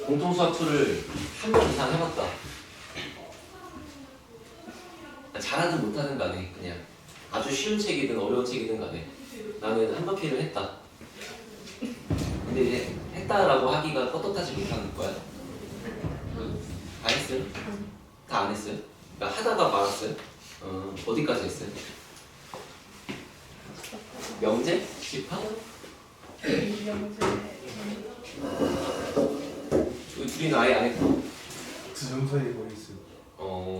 공통수학 2를 한 번 이상 해봤다. 잘하든 못하든 간에 그냥 아주 쉬운 책이든 어려운 책이든 간에 나는 한 바퀴를 했다. 근데 이제 했다라고 하기가 떳떳하지 못하는 거야. 다 했어요? 다 안 했어요? 그러니까 하다가 말았어요? 어디까지 했어요? 명제? 집합? 둘이는 아예 안 했고 두 점 사이에 뭐 있어요?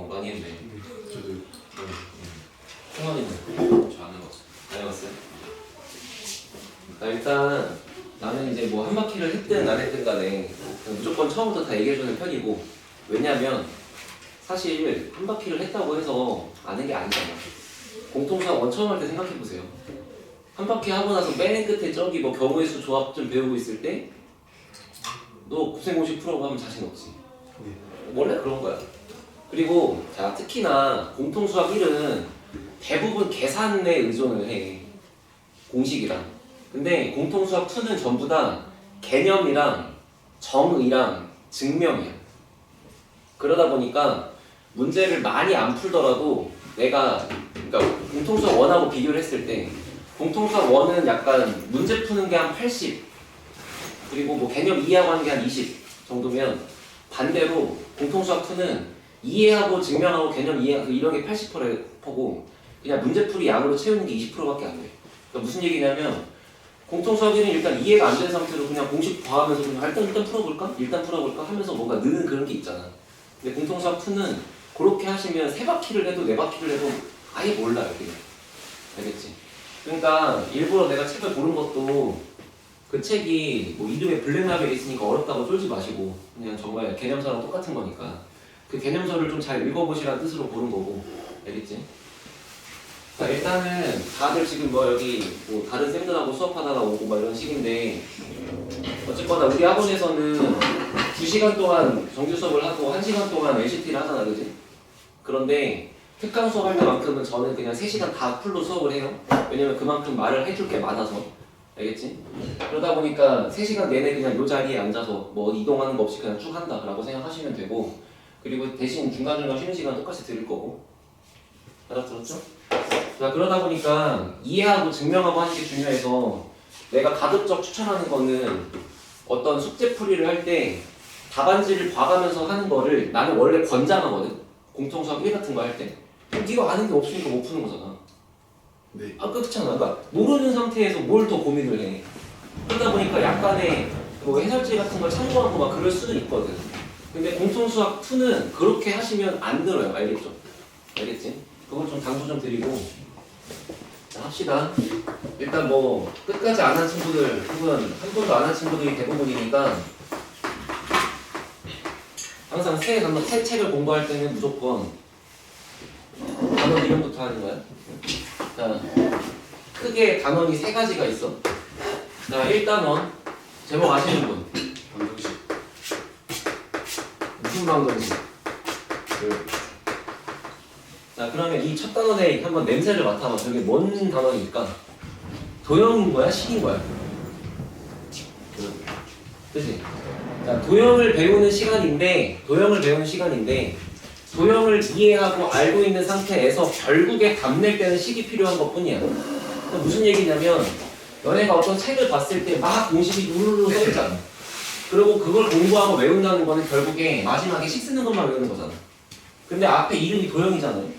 많이 했네. 저도 성원이는 저안 해봤어요. 안 해봤어요? 일단 나는 이제 뭐 한 바퀴를 했든 안 했든 간에 무조건 처음부터 다 얘기해주는 편이고, 왜냐면 사실 한 바퀴를 했다고 해서 아는 게 아니잖아. 공통수학 1 처음 할 때 생각해보세요. 한 바퀴 하고 나서 맨 끝에 저기 뭐 경우의 수 조합 좀 배우고 있을 때 너 곱셈공식 풀어보고 하면 자신 없지. 원래 그런 거야. 그리고 자, 특히나 공통수학 1은 대부분 계산에 의존을 해. 공식이랑. 근데 공통수학 2는 전부 다 개념이랑 정의랑 증명이야. 그러다 보니까 문제를 많이 안 풀더라도 내가, 그러니까 공통수학 1하고 비교를 했을 때 공통수학 1은 약간 문제 푸는 게 한 80, 그리고 뭐 개념 이해하고 하는 게 한 20 정도면, 반대로 공통수학 2는 이해하고 증명하고 개념 이해하고 이런 게 80%고 그냥 문제풀이 양으로 채우는 게 20%밖에 안 돼. 그러니까 무슨 얘기냐면 공통수학 1은 일단 이해가 안 된 상태로 그냥 공식 과하면서 그냥 일단 풀어볼까 하면서 뭔가 느는 그런 게 있잖아. 근데 공통수학 2는 그렇게 하시면 3바퀴를 해도 4바퀴를 해도 아예 몰라요, 그냥. 알겠지? 그러니까 일부러 내가 책을 고른 것도 그 책이 뭐 이름에 블랙라벨이 있으니까 어렵다고 쫄지 마시고 그냥 정말 개념서랑 똑같은 거니까 그 개념서를 좀 잘 읽어보시라는 뜻으로 고른 거고. 알겠지? 자, 일단은 다들 지금 뭐 여기 뭐 다른 쌤들하고 수업하다가 오고 막 이런 식인데, 어쨌거나 우리 학원에서는 2시간 동안 정규 수업을 하고 1시간 동안 LCT를 하잖아, 그지? 그런데 특강 수업 할 때만큼은 저는 그냥 3시간 다 풀로 수업을 해요. 왜냐면 그만큼 말을 해줄 게 많아서. 알겠지? 그러다 보니까 3시간 내내 그냥 요 자리에 앉아서 뭐 이동하는 거 없이 그냥 쭉 한다 라고 생각하시면 되고, 그리고 대신 중간중간 쉬는 시간 똑같이 들을 거고. 알아들었죠? 자, 그러다 보니까 이해하고 증명하고 하는 게 중요해서 내가 가급적 추천하는 거는 어떤 숙제풀이를 할 때 답안지를 봐가면서 하는 거를 나는 원래 권장하거든. 공통수학 1 같은 거 할 때. 네가 아는 게 없으니까 못 푸는 거잖아. 네. 그렇잖아. 그러니까 모르는 상태에서 뭘 더 고민을 해. 그러다 보니까 약간의 뭐 해설지 같은 걸 참고하고 막 그럴 수는 있거든. 근데 공통수학 2는 그렇게 하시면 안 들어요. 알겠죠? 알겠지? 그걸 좀 당부 좀 드리고. 자, 합시다. 일단 뭐 끝까지 안 한 친구들 혹은 한 번도 안 한 친구들이 대부분이니까 항상 새 책을 공부할 때는 무조건 단원 이름부터 하는 거야. 자, 크게 단원이 3가지가 있어. 자, 1단원 제목 아시는 분? 방정식. 무슨 방정식? 자, 그러면 이 첫 단원에 한번 냄새를 맡아봐. 저게 뭔 단원일까? 도형인 거야? 식인 거야? 그치? 자, 도형을 배우는 시간인데 도형을 이해하고 알고 있는 상태에서 결국에 답낼 때는 식이 필요한 것 뿐이야. 무슨 얘기냐면 너네가 어떤 책을 봤을 때 막 공식이 누르르 써있잖아. 그리고 그걸 공부하고 외운다는 거는 결국에 마지막에 식 쓰는 것만 외우는 거잖아. 근데 앞에 이름이 도형이잖아요.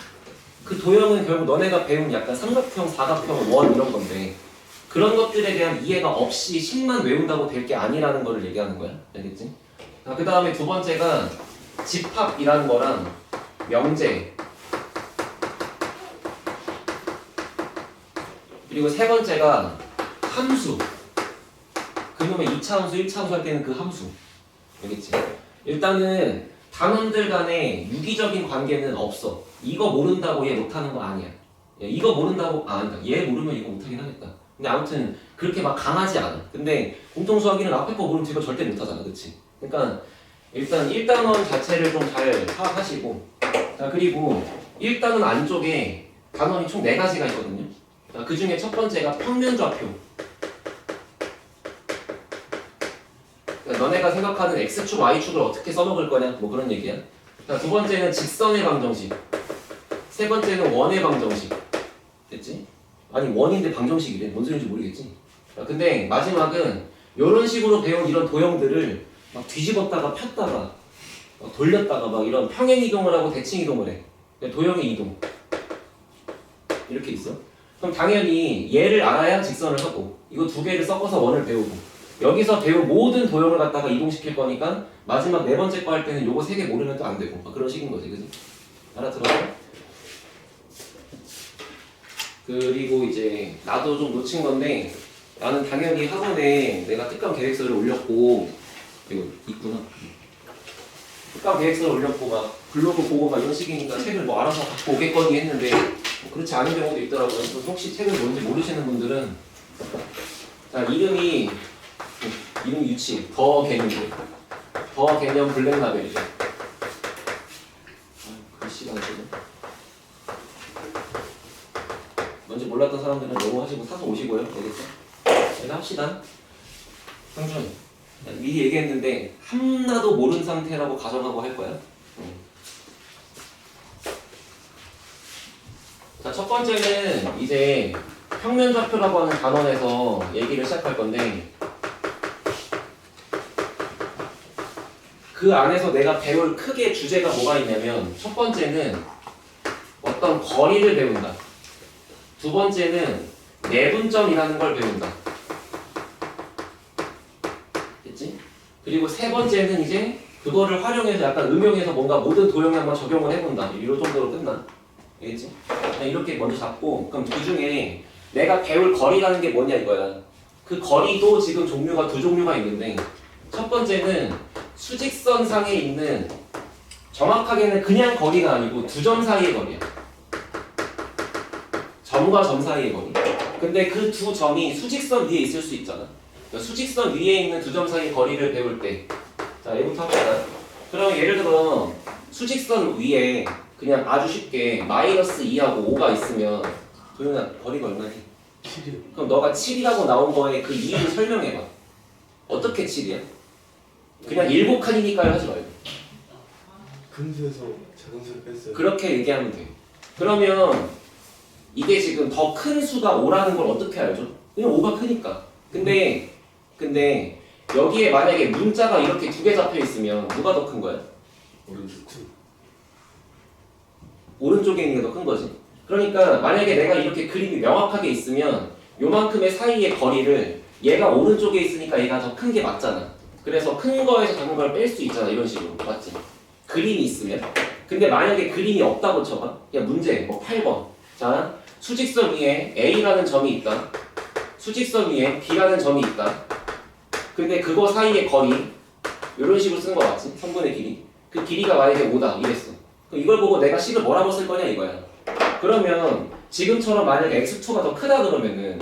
그 도형은 결국 너네가 배운 약간 삼각형, 사각형, 원 이런 건데 그런 것들에 대한 이해가 없이 식만 외운다고 될 게 아니라는 거를 얘기하는 거야. 알겠지? 그 다음에 2번째가 집합이라는 거랑 명제, 그리고 3번째가 함수. 그놈의 2차 함수, 1차 함수 할 때는 그 함수. 알겠지? 일단은 단원들 간에 유기적인 관계는 없어. 이거 모른다고 얘 못하는 거 아니야. 이거 모른다고, 얘 모르면 이거 못하긴 하겠다. 근데 아무튼 그렇게 막 강하지 않아. 근데 공통수학이는 앞에 거 모르면 뒤거 절대 못하잖아. 그치? 그러니까 일단 1단원 자체를 좀 잘 파악하시고, 자, 그리고 1단원 안쪽에 단원이 총 4가지가 있거든요. 자, 그 중에 첫 번째가 평면좌표. 그러니까 너네가 생각하는 x축, y축을 어떻게 써먹을 거냐 뭐 그런 얘기야. 자, 두 번째는 직선의 방정식. 세 번째는 원의 방정식. 됐지? 아니 원인데 방정식이래. 뭔 소리인지 모르겠지? 자, 근데 마지막은 이런 식으로 배운 이런 도형들을 막 뒤집었다가 폈다가 막 돌렸다가 막 이런 평행 이동을 하고 대칭 이동을 해. 도형의 이동. 이렇게 있어. 그럼 당연히 얘를 알아야 직선을 하고 이거 두 개를 섞어서 원을 배우고 여기서 배운 모든 도형을 갖다가 이동시킬 거니까 마지막 네 번째 거 할 때는 요거 세 개 모르면 또 안 되고 막 그런 식인 거지, 그지? 알아들었어? 그리고 이제 나도 좀 놓친 건데 나는 당연히 학원에 내가 특강 계획서를 올렸고 이거 있구나. 특강 계획서를 올렸고 막 블로그 보고 막 이런 식이니까 책을 뭐 알아서 갖고 오겠거니 했는데 뭐 그렇지 않은 경우도 있더라고요. 그래서 혹시 책을 뭔지 모르시는 분들은 자 이름이 유치 더 개념들 더 개념 블랙 라벨이죠. 글씨가 안 되네. 뭔지 몰랐던 사람들은 너무 하시고 사서 오시고요. 알겠죠? 일단 합시다. 상준 미리 얘기했는데 하나도 모르는 상태라고 가정하고 할 거야. 자, 첫 번째는 이제 평면좌표라고 하는 단원에서 얘기를 시작할 건데 그 안에서 내가 배울 크게 주제가 뭐가 있냐면 첫 번째는 어떤 거리를 배운다. 두 번째는 내분점이라는 걸 배운다. 됐지? 그리고 세 번째는 이제 그거를 활용해서 약간 응용해서 뭔가 모든 도형에 한번 적용을 해본다. 이런 정도로 끝나. 알겠지? 이렇게 먼저 잡고 그럼 그 중에 내가 배울 거리라는 게 뭐냐 이거야. 그 거리도 지금 종류가 두 종류가 있는데 첫 번째는 수직선 상에 있는 정확하게는 그냥 거리가 아니고 두 점 사이의 거리야. 점과 점 사이의 거리. 근데 그 두 점이 수직선 위에 있을 수 있잖아. 그러니까 수직선 위에 있는 두 점 사이의 거리를 배울 때 자, 얘부터 합시다. 그럼 예를 들어 수직선 위에 그냥 아주 쉽게 마이너스 2하고 5가 있으면 도윤아 거리가 얼마니? 7이요. 그럼 너가 7이라고 나온 거에 그 이유를 설명해봐. 어떻게 7이야? 그냥 일곱칸이니까요 하지 말고 큰 수에서 작은 수를 뺐어요. 그렇게 얘기하면 돼. 그러면 이게 지금 더 큰 수가 5라는 걸 어떻게 알죠? 그냥 5가 크니까. 근데 여기에 만약에 문자가 이렇게 두 개 잡혀 있으면 누가 더 큰 거야? 오른쪽 2. 오른쪽에 있는 게 더 큰 거지. 그러니까 만약에 내가 이렇게 그림이 명확하게 있으면 요만큼의 사이의 거리를 얘가 오른쪽에 있으니까 얘가 더 큰 게 맞잖아. 그래서 큰 거에서 작은 걸 뺄 수 있잖아. 이런 식으로. 맞지? 그림이 있으면. 근데 만약에 그림이 없다고 쳐봐. 야 문제 뭐 8번. 자 수직선 위에 A라는 점이 있다. 수직선 위에 B라는 점이 있다. 근데 그거 사이의 거리 이런 식으로 쓰는 거 맞지? 선분의 길이. 그 길이가 만약에 5다 이랬어. 그럼 이걸 보고 내가 식을 뭐라고 쓸 거냐 이거야. 그러면 지금처럼 만약에 x2가 더 크다 그러면은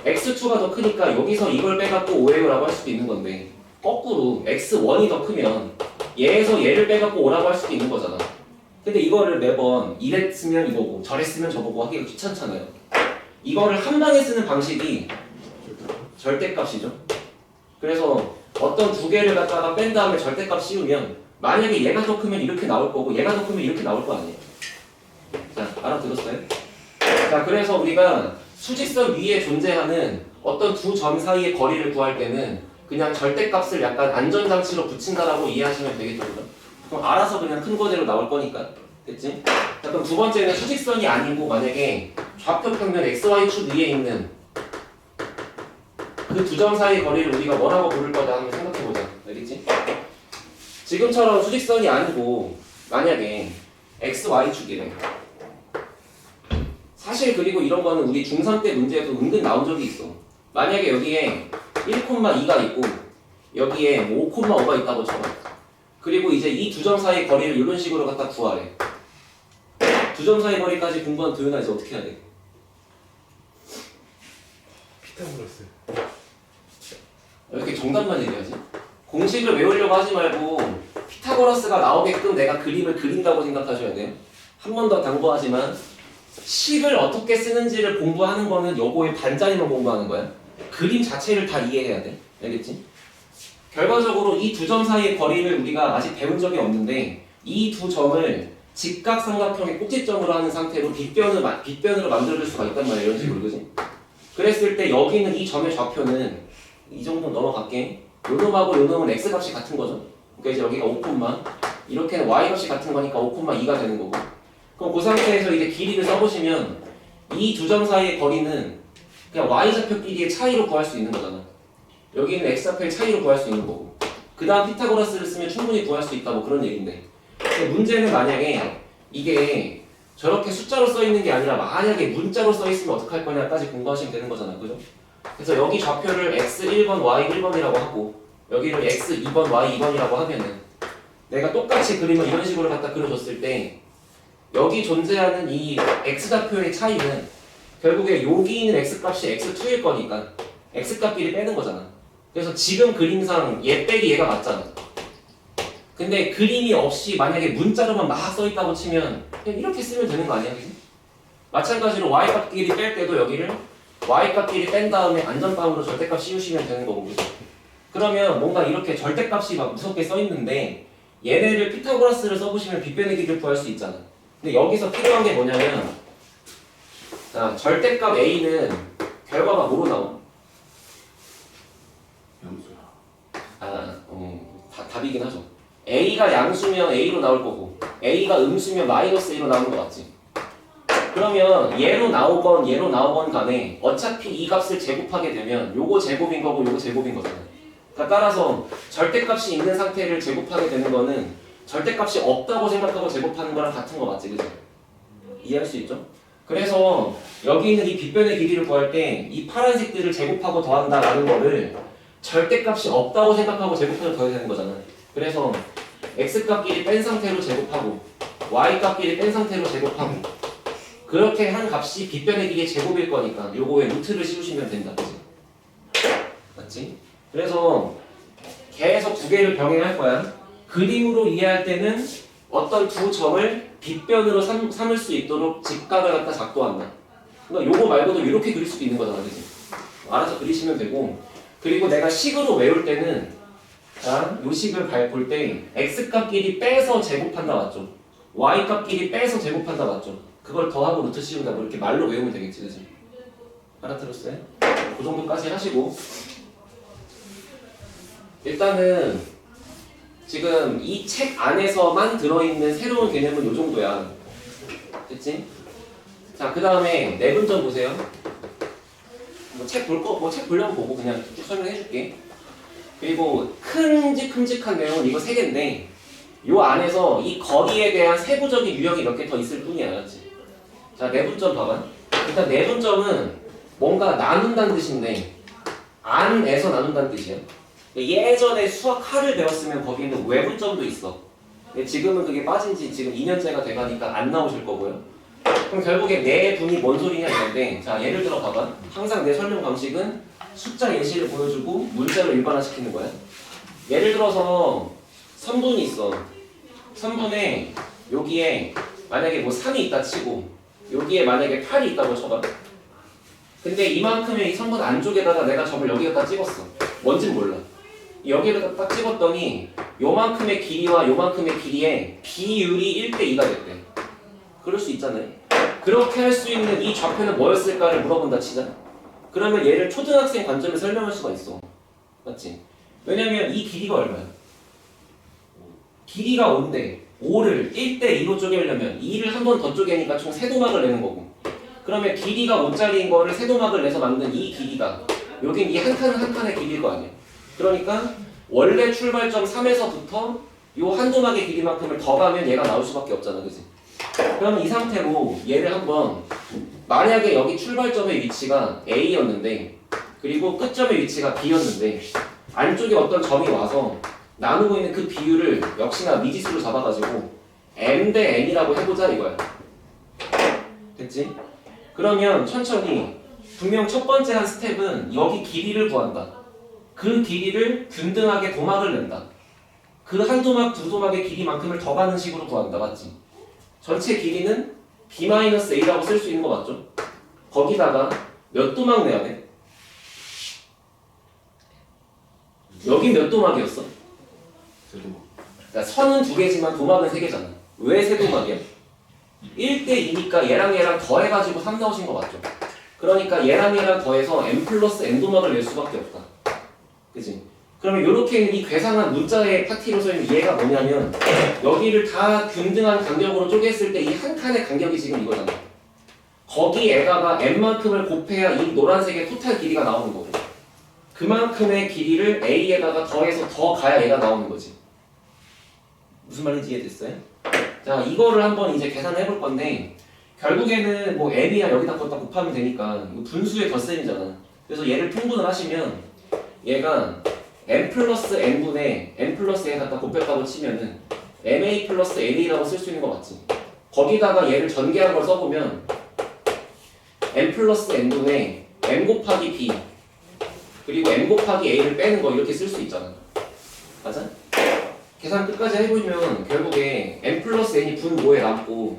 x2가 더 크니까 여기서 이걸 빼갖고 5예요라고 할 수도 있는 건데 거꾸로 x1이 더 크면 얘에서 얘를 빼갖고 5라고 할 수도 있는 거잖아. 근데 이거를 매번 이랬으면 이거고 저랬으면 저거고 하기가 귀찮잖아요. 이거를 한 방에 쓰는 방식이 절대값이죠. 그래서 어떤 두 개를 갖다가 뺀 다음에 절대값 씌우면 만약에 얘가 더 크면 이렇게 나올 거고 얘가 더 크면 이렇게 나올 거 아니에요. 자, 알아들었어요? 자, 그래서 우리가 수직선 위에 존재하는 어떤 두 점 사이의 거리를 구할 때는 그냥 절대값을 약간 안전장치로 붙인다라고 이해하시면 되겠죠. 그럼 알아서 그냥 큰 거대로 나올 거니까. 됐지? 자, 그럼 두 번째는 수직선이 아니고 만약에 좌표 평면 XY축 위에 있는 그 두 점 사이의 거리를 우리가 뭐라고 부를 거다 한번 생각해보자. 알겠지? 지금처럼 수직선이 아니고 만약에 XY축이래. 사실 그리고 이런 거는 우리 중3 때 문제에도 은근 나온 적이 있어. 만약에 여기에 1,2가 있고 여기에 뭐 5,5가 있다고 쳐봐. 그리고 이제 이 두 점 사이의 거리를 이런 식으로 갖다 구하래. 두 점 사이 거리까지 공부한 도윤아 이제 어떻게 해야 돼? 피타고라스. 왜 이렇게 정답만 얘기하지? 공식을 외우려고 하지 말고 피타고라스가 나오게끔 내가 그림을 그린다고 생각하셔야 돼요. 한 번 더 당부하지만 식을 어떻게 쓰는지를 공부하는 거는 요거의 반짜리만 공부하는 거야. 그림 자체를 다 이해해야 돼. 알겠지? 결과적으로 이 두 점 사이의 거리를 우리가 아직 배운 적이 없는데 이 두 점을 직각삼각형의 꼭지점으로 하는 상태로 빗변으로 만들어줄 수가 있단 말이야. 이런 식으로, 그지? 그랬을 때 여기 있는 이 점의 좌표는 이 정도 넘어갈게. 요 놈하고 요 놈은 x값이 같은 거죠. 그러니까 이제 여기가 5, 이렇게는 y값이 같은 거니까 5,2가 되는 거고. 그럼 그 상태에서 이제 길이를 써보시면 이 두 점 사이의 거리는 그냥 y좌표 길이의 차이로 구할 수 있는 거잖아. 여기는 x좌표의 차이로 구할 수 있는 거고. 그 다음 피타고라스를 쓰면 충분히 구할 수 있다, 뭐 그런 얘기인데. 근데 문제는 만약에 이게 저렇게 숫자로 써 있는 게 아니라 만약에 문자로 써 있으면 어떡할 거냐까지 공부하시면 되는 거잖아, 그죠? 그래서 여기 좌표를 x1번, y1번이라고 하고 여기를 x2번, y2번이라고 하면은 내가 똑같이 그림을 이런 식으로 갖다 그려줬을 때 여기 존재하는 이 x좌표의 차이는 결국에 여기 있는 x값이 x2일 거니까 x값끼리 빼는 거잖아. 그래서 지금 그림상 얘 빼기 얘가 맞잖아. 근데 그림이 없이 만약에 문자로만 막 써있다고 치면 그냥 이렇게 쓰면 되는 거 아니야, 그치? 마찬가지로 y값끼리 뺄 때도 여기를 y값끼리 뺀 다음에 안전빵으로 절대값 씌우시면 되는 거고, 그치? 그러면 뭔가 이렇게 절대값이 막 무섭게 써있는데 얘네를 피타고라스를 써보시면 빗변의 길이를 구할 수 있잖아. 근데 여기서 필요한 게 뭐냐면 자, 절대값 a는 결과가 뭐로 나와? 답이긴 하죠. a가 양수면 a로 나올 거고 a가 음수면 마이너스 a로 나오는 거 맞지? 그러면 얘로 나오건 간에 어차피 이 값을 제곱하게 되면 요거 제곱인 거고 요거 제곱인 거잖아. 그러니까 따라서 절대값이 있는 상태를 제곱하게 되는 거는 절대값이 없다고 생각하고 제곱하는 거랑 같은 거 맞지, 그죠? 이해할 수 있죠? 그래서 여기 있는 이 빗변의 길이를 구할 때 이 파란색들을 제곱하고 더한다라는 거를 절대값이 없다고 생각하고 제곱해서 더해야 되는 거잖아. 그래서 x값끼리 뺀 상태로 제곱하고 y값끼리 뺀 상태로 제곱하고 그렇게 한 값이 빗변의 길이의 제곱일 거니까 요거에 루트를 씌우시면 된다, 그치? 맞지? 그래서 계속 두 개를 병행할 거야. 그림으로 이해할 때는 어떤 두 점을 빗변으로 삼을 수 있도록 직각을 갖다 작도한다. 그러니까 요거 말고도 이렇게 그릴 수도 있는 거잖아, 그치? 알아서 그리시면 되고, 그리고 내가 식으로 외울 때는 자, 요 식을 볼 때 x값끼리 빼서 제곱한다 맞죠? y값끼리 빼서 제곱한다 맞죠? 그걸 더하고 루트 씌운다, 뭐 이렇게 말로 외우면 되겠지, 그치? 알아들었어요? 그 정도까지 하시고 일단은 지금 이 책 안에서만 들어있는 새로운 개념은 요 정도야. 됐지? 자, 그 다음에 내분점 보세요. 뭐 책 보려면 보고 그냥 쭉 설명해줄게. 그리고 큼직한 내용은 이거 3개인데 요 안에서 이 거리에 대한 세부적인 유형이 몇 개 더 있을 뿐이야, 알았지? 자, 내분점 봐봐. 일단 내분점은 뭔가 나눈다는 뜻인데 안에서 나눈다는 뜻이야. 예전에 수학 하를 배웠으면 거기에는 외분점도 있어. 근데 지금은 그게 빠진 지 지금 2년째가 돼가니까 안 나오실 거고요. 그럼 결국에 내분이 뭔 소리냐 이건데, 자, 예를 들어 봐봐. 항상 내 설명 방식은 숫자 예시를 보여주고 문자로 일반화시키는 거야. 예를 들어서 선분이 있어. 선분에 여기에 만약에 뭐 3이 있다 치고 여기에 만약에 8이 있다고 쳐봐. 근데 이만큼의 이 선분 안쪽에다가 내가 점을 여기에다 찍었어. 뭔진 몰라. 여기에다 딱 찍었더니 요만큼의 길이와 요만큼의 길이의 비율이 1대2가 됐대. 그럴 수 있잖아요. 그렇게 할 수 있는 이 좌표는 뭐였을까를 물어본다 치자. 그러면 얘를 초등학생 관점에서 설명할 수가 있어. 맞지? 왜냐면 이 길이가 얼마야? 길이가 5인데 5를 1대2로 쪼개려면 2를 한 번 더 쪼개니까 총 3도막을 내는 거고, 그러면 길이가 5짜리인 거를 3도막을 내서 만든 이 길이가 여긴 이 한 칸의 길이일 거 아니야. 그러니까 원래 출발점 3에서부터 요 한 도막의 길이만큼을 더 가면 얘가 나올 수밖에 없잖아, 그치? 그러면 이 상태로 얘를 한번, 만약에 여기 출발점의 위치가 A였는데 그리고 끝점의 위치가 B였는데 안쪽에 어떤 점이 와서 나누고 있는 그 비율을 역시나 미지수로 잡아가지고 M 대 N이라고 해보자 이거야. 됐지? 그러면 천천히 분명 첫 번째 한 스텝은 여기 길이를 구한다. 그 길이를 균등하게 도막을 낸다. 그 한 도막, 두 도막의 길이만큼을 더 가는 식으로 구한다. 맞지? 전체 길이는 B-A라고 쓸 수 있는 거 맞죠? 거기다가 몇 도막 내야 돼? 여긴 몇 도막이었어? 저도 그러니까 선은 2개지만 도막은 3개잖아. 왜 3도막이야? 1대2니까 얘랑 더해가지고 3 나오신 거 맞죠? 그러니까 얘랑 더해서 m 플러스 n 도막을 낼 수밖에 없다. 그치? 그러면 이렇게 이 괴상한 문자의 파티로 서 있는 얘가 뭐냐면 여기를 다 균등한 간격으로 쪼갰을 때 이 한 칸의 간격이 지금 이거잖아. 거기에다가 n만큼을 곱해야 이 노란색의 토탈 길이가 나오는 거고 그만큼의 길이를 a에다가 더해서 더 가야 얘가 나오는 거지. 무슨 말인지 이해됐어요? 자, 이거를 한번 이제 계산을 해볼 건데 결국에는 뭐 m이야 여기다 걷다 곱하면 되니까 이거 분수의 덧셈이잖아. 그래서 얘를 통분을 하시면 얘가 m 플러스 n분의 n 플러스 n 갖다 곱했다고 치면은 ma 플러스 na라고 쓸 수 있는 거 맞지? 거기다가 얘를 전개한 걸 써보면 m 플러스 n분의 m 곱하기 b 그리고 m 곱하기 a를 빼는 거 이렇게 쓸 수 있잖아. 맞아? 계산 끝까지 해보면 결국에 m 플러스 n이 분모에 남고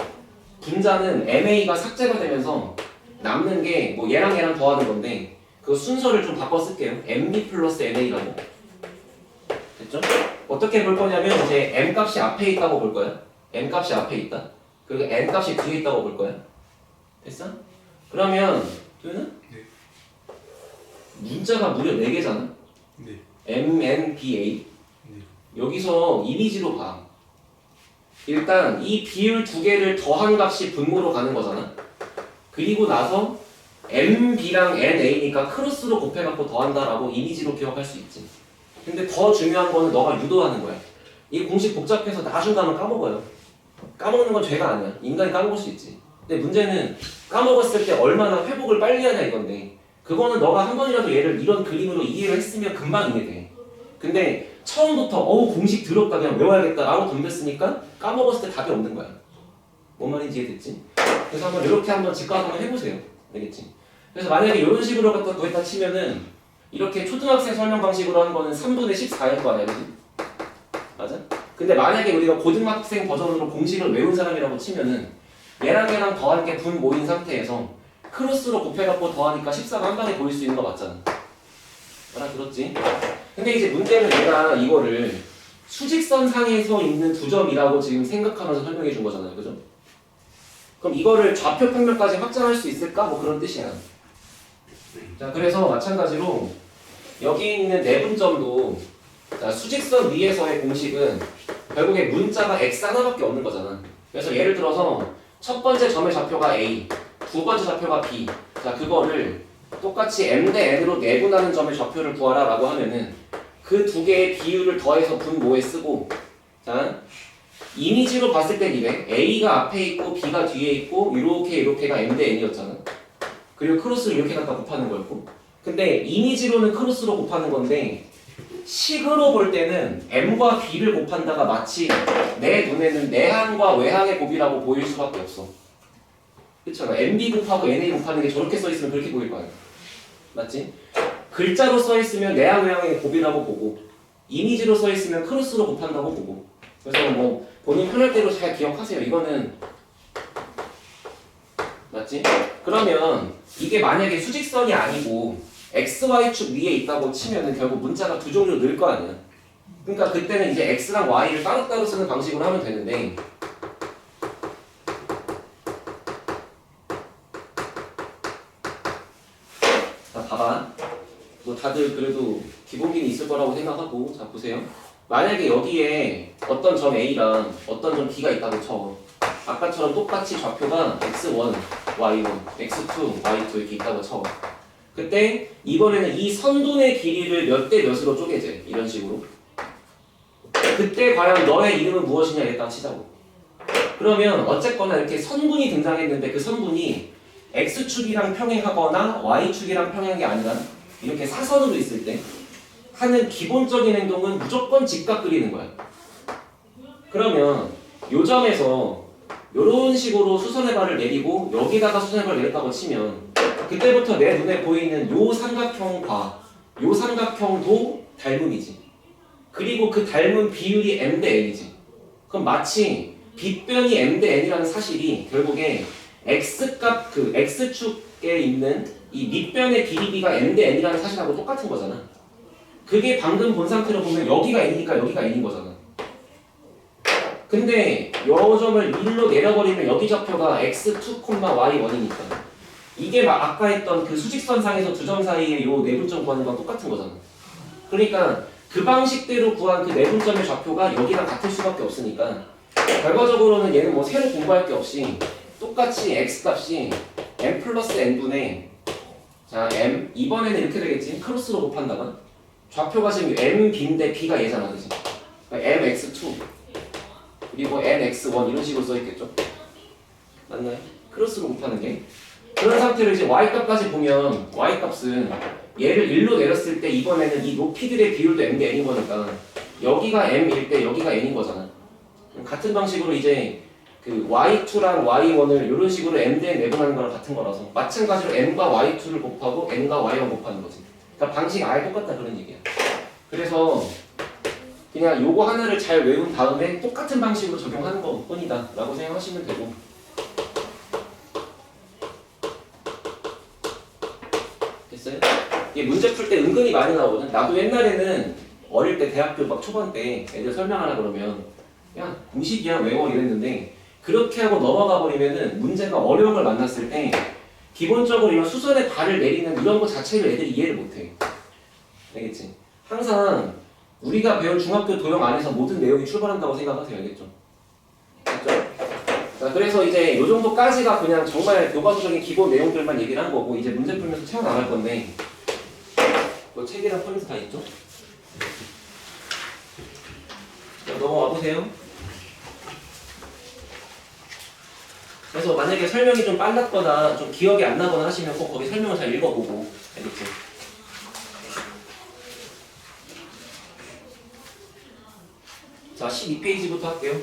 분자는 ma가 삭제가 되면서 남는 게 뭐 얘랑 더하는 건데 그 순서를 좀 바꿔 쓸게요. mb 플러스 na라고. 됐죠? 어떻게 볼 거냐면 이제 m 값이 앞에 있다고 볼 거야. m 값이 앞에 있다. 그리고 n 값이 뒤에 있다고 볼 거야. 됐어? 그러면 도현아? 네. 문자가 무려 4개잖아. 네. m, n, b, a. 네. 여기서 이미지로 봐. 일단 이 비율 2개를 더한 값이 분모로 가는 거잖아. 그리고 나서 mb랑 na니까 크로스로 곱해갖고 더한다라고 이미지로 기억할 수 있지. 근데 더 중요한 거는 너가 유도하는 거야. 이 공식 복잡해서 나중 가면 까먹어요. 까먹는 건 죄가 아니야. 인간이 까먹을 수 있지. 근데 문제는 까먹었을 때 얼마나 회복을 빨리 하냐 이건데 그거는 너가 한 번이라도 얘를 이런 그림으로 이해를 했으면 금방 이해돼. 근데 처음부터 공식 더럽다 그냥 외워야겠다 라고 덤볐으니까 까먹었을 때 답이 없는 거야. 뭔 말인지 이해됐지? 그래서 한번 이렇게 한번 직관 한번 해보세요. 알겠지? 그래서 만약에 이런 식으로 갖다 구했다 치면은 이렇게 초등학생 설명 방식으로 하는 거는 3분의 14일 거 아니야, 그지? 맞아? 근데 만약에 우리가 고등학생 버전으로 공식을 외운 사람이라고 치면은 얘랑 더한 게 분모인 상태에서 크로스로 곱해갖고 더하니까 14가 한 방에 보일 수 있는 거 맞잖아. 알아들었지? 근데 이제 문제는 내가 이거를 수직선 상에서 있는 두 점이라고 지금 생각하면서 설명해 준 거잖아요. 그죠? 그럼 이거를 좌표 평면까지 확장할 수 있을까? 뭐 그런 뜻이야. 자, 그래서 마찬가지로 여기 있는 내분점도 자, 수직선 위에서의 공식은 결국에 문자가 x 하나밖에 없는 거잖아. 그래서 예를 들어서 첫 번째 점의 좌표가 a, 두 번째 좌표가 b. 자, 그거를 똑같이 m 대 n으로 내분하는 점의 좌표를 구하라 라고 하면은 그 두 개의 비율을 더해서 분모에 쓰고 자, 이미지로 봤을 땐 이래. a가 앞에 있고 b가 뒤에 있고 이렇게가 m 대 n이었잖아. 그리고 크로스를 이렇게 갖다 곱하는 거였고 근데 이미지로는 크로스로 곱하는 건데 식으로 볼 때는 m과 b를 곱한다가 마치 내 눈에는 내항과 외항의 곱이라고 보일 수밖에 없어. 그렇잖아. mb 곱하고 na 곱하는 게 저렇게 써있으면 그렇게 보일 거 아니야. 맞지? 글자로 써있으면 내항 외항의 곱이라고 보고 이미지로 써있으면 크로스로 곱한다고 보고 그래서 뭐 본인 편할 대로 잘 기억하세요. 이거는 맞지? 그러면 이게 만약에 수직선이 아니고 XY축 위에 있다고 치면은 결국 문자가 두 종류로 늘 거 아니야. 그러니까 그때는 이제 X랑 Y를 따로따로 쓰는 방식으로 하면 되는데 자, 봐봐. 뭐 다들 그래도 기본기는 있을 거라고 생각하고 자, 보세요. 만약에 여기에 어떤 점 A랑 어떤 점 B가 있다고 쳐. 아까처럼 똑같이 좌표가 x1, y1, x2, y2 이렇게 있다고 쳐. 그때 이번에는 이 선분의 길이를 몇 대 몇으로 쪼개재. 이런 식으로. 그때 과연 너의 이름은 무엇이냐 일단 치자고. 그러면 어쨌거나 이렇게 선분이 등장했는데 그 선분이 x축이랑 평행하거나 y축이랑 평행한 게 아니라 이렇게 사선으로 있을 때 하는 기본적인 행동은 무조건 직각 그리는 거야. 그러면 요 점에서 이런 식으로 수선의 발을 내리고 여기다가 수선의 발을 내렸다고 치면 그때부터 내 눈에 보이는 요 삼각형과 요 삼각형도 닮음이지. 그리고 그 닮은 비율이 m 대 n이지. 그럼 마치 빗변이 m 대 n이라는 사실이 결국에 x값 그 x축에 있는 이 밑변의 비리비가 m 대 n이라는 사실하고 똑같은 거잖아. 그게 방금 본 상태로 보면 여기가 n이니까 여기가 n인 거잖아. 근데 요 점을 1로 내려버리면 여기 좌표가 x2, y1이니까 이게 막 아까 했던 그 수직선상에서 두 점 사이에 요 내분점 구하는 거랑 똑같은 거잖아. 그러니까 그 방식대로 구한 그 내분점의 좌표가 여기랑 같을 수밖에 없으니까 결과적으로는 얘는 뭐 새로 공부할 게 없이 똑같이 x값이 m 플러스 n분의 자 m 이번에는 이렇게 되겠지. 크로스로 곱한다가 좌표가 지금 m b인데 b가 얘잖아, 그지? 그러니까 mx2 그리고 nx1 이런 식으로 써있겠죠? 맞나요? 크로스로 곱하는 게 그런 상태로 이제 y값까지 보면 y값은 얘를 1로 내렸을 때 이번에는 이 높이들의 비율도 m 대 n인 거니까 여기가 m일 때 여기가 n인 거잖아. 같은 방식으로 이제 그 y2랑 y1을 이런 식으로 m 대 n 내분하는 거랑 같은 거라서 마찬가지로 m과 y2를 곱하고 n과 y1 곱하는 거지. 그러니까 방식이 아예 똑같다 그런 얘기야. 그래서 그냥 요거 하나를 잘 외운 다음에 똑같은 방식으로 적용하는 것 뿐이다 라고 생각하시면 되고 됐어요? 이게 문제 풀 때 은근히 많이 나오거든. 나도 옛날에는 어릴 때 대학교 막 초반 때 애들 설명하라 그러면 야 공식이야 외워 이랬는데 그렇게 하고 넘어가 버리면은 문제가 어려운 걸 만났을 때 기본적으로 이런 수선에 발을 내리는 이런 거 자체를 애들이 이해를 못해. 알겠지? 항상 우리가 배운 중학교 도형 안에서 모든 내용이 출발한다고 생각하세요. 알겠죠? 맞죠? 자, 그래서 이제 요 정도까지가 그냥 정말 교과서적인 기본 내용들만 얘기를 한 거고 이제 문제 풀면서 채워나갈 건데 뭐 책이랑 포인트 다 있죠? 자, 넘어와 보세요. 그래서 만약에 설명이 좀 빨랐거나 좀 기억이 안 나거나 하시면 꼭 거기 설명을 잘 읽어보고 알겠지? 자, 12페이지부터 할게요.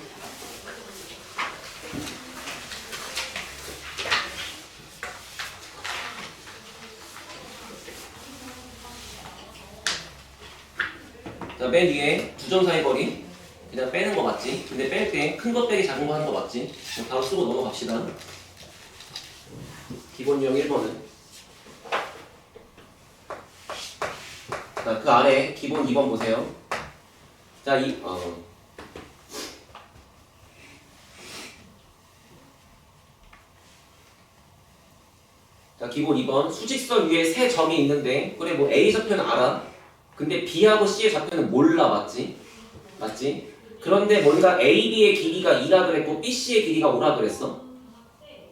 자, 맨 위에 두 점 사이 거리 그냥 빼는 거 맞지? 근데 뺄 때 큰 거 빼기 작은 거 하는 거 맞지? 바로 쓰고 넘어갑시다. 기본 유형 1번은 자, 그 아래 기본 2번 보세요. 자, 자, 기본 2번 수직선 위에 세 점이 있는데 그래 뭐 A 좌표는 알아. 근데 B하고 C의 좌표는 몰라. 맞지? 맞지? 그런데 뭔가 AB의 길이가 2라 그랬고 BC의 길이가 5라 그랬어.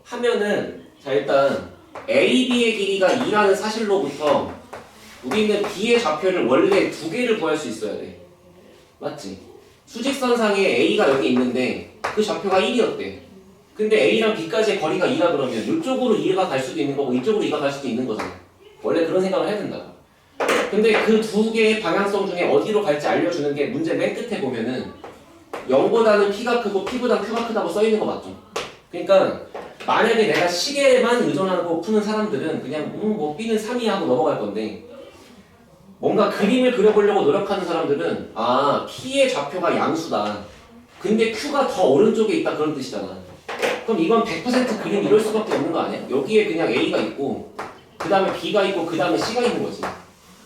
하면은 자 일단 AB의 길이가 2라는 사실로부터 우리는 B의 좌표를 원래 두 개를 구할 수 있어야 돼. 맞지? 수직선상에 A가 여기 있는데 그 좌표가 1이었대. 근데 A랑 B까지의 거리가 2라 그러면 이쪽으로 2가 갈 수도 있는 거고 이쪽으로 2가 갈 수도 있는 거잖아. 원래 그런 생각을 해야 된다. 근데 그 두 개의 방향성 중에 어디로 갈지 알려주는 게 문제 맨 끝에 보면은 0보다는 P가 크고 P보다 Q가 크다고 써있는 거 맞죠? 그러니까 만약에 내가 시계만 의존하고 푸는 사람들은 그냥 뭐 B는 3이 하고 넘어갈 건데 뭔가 그림을 그려보려고 노력하는 사람들은 아 P의 좌표가 양수다. 근데 Q가 더 오른쪽에 있다 그런 뜻이잖아. 그럼 이건 100% 그림 이럴 수밖에 없는 거 아니야? 여기에 그냥 A가 있고 그 다음에 B가 있고 그 다음에 C가 있는 거지.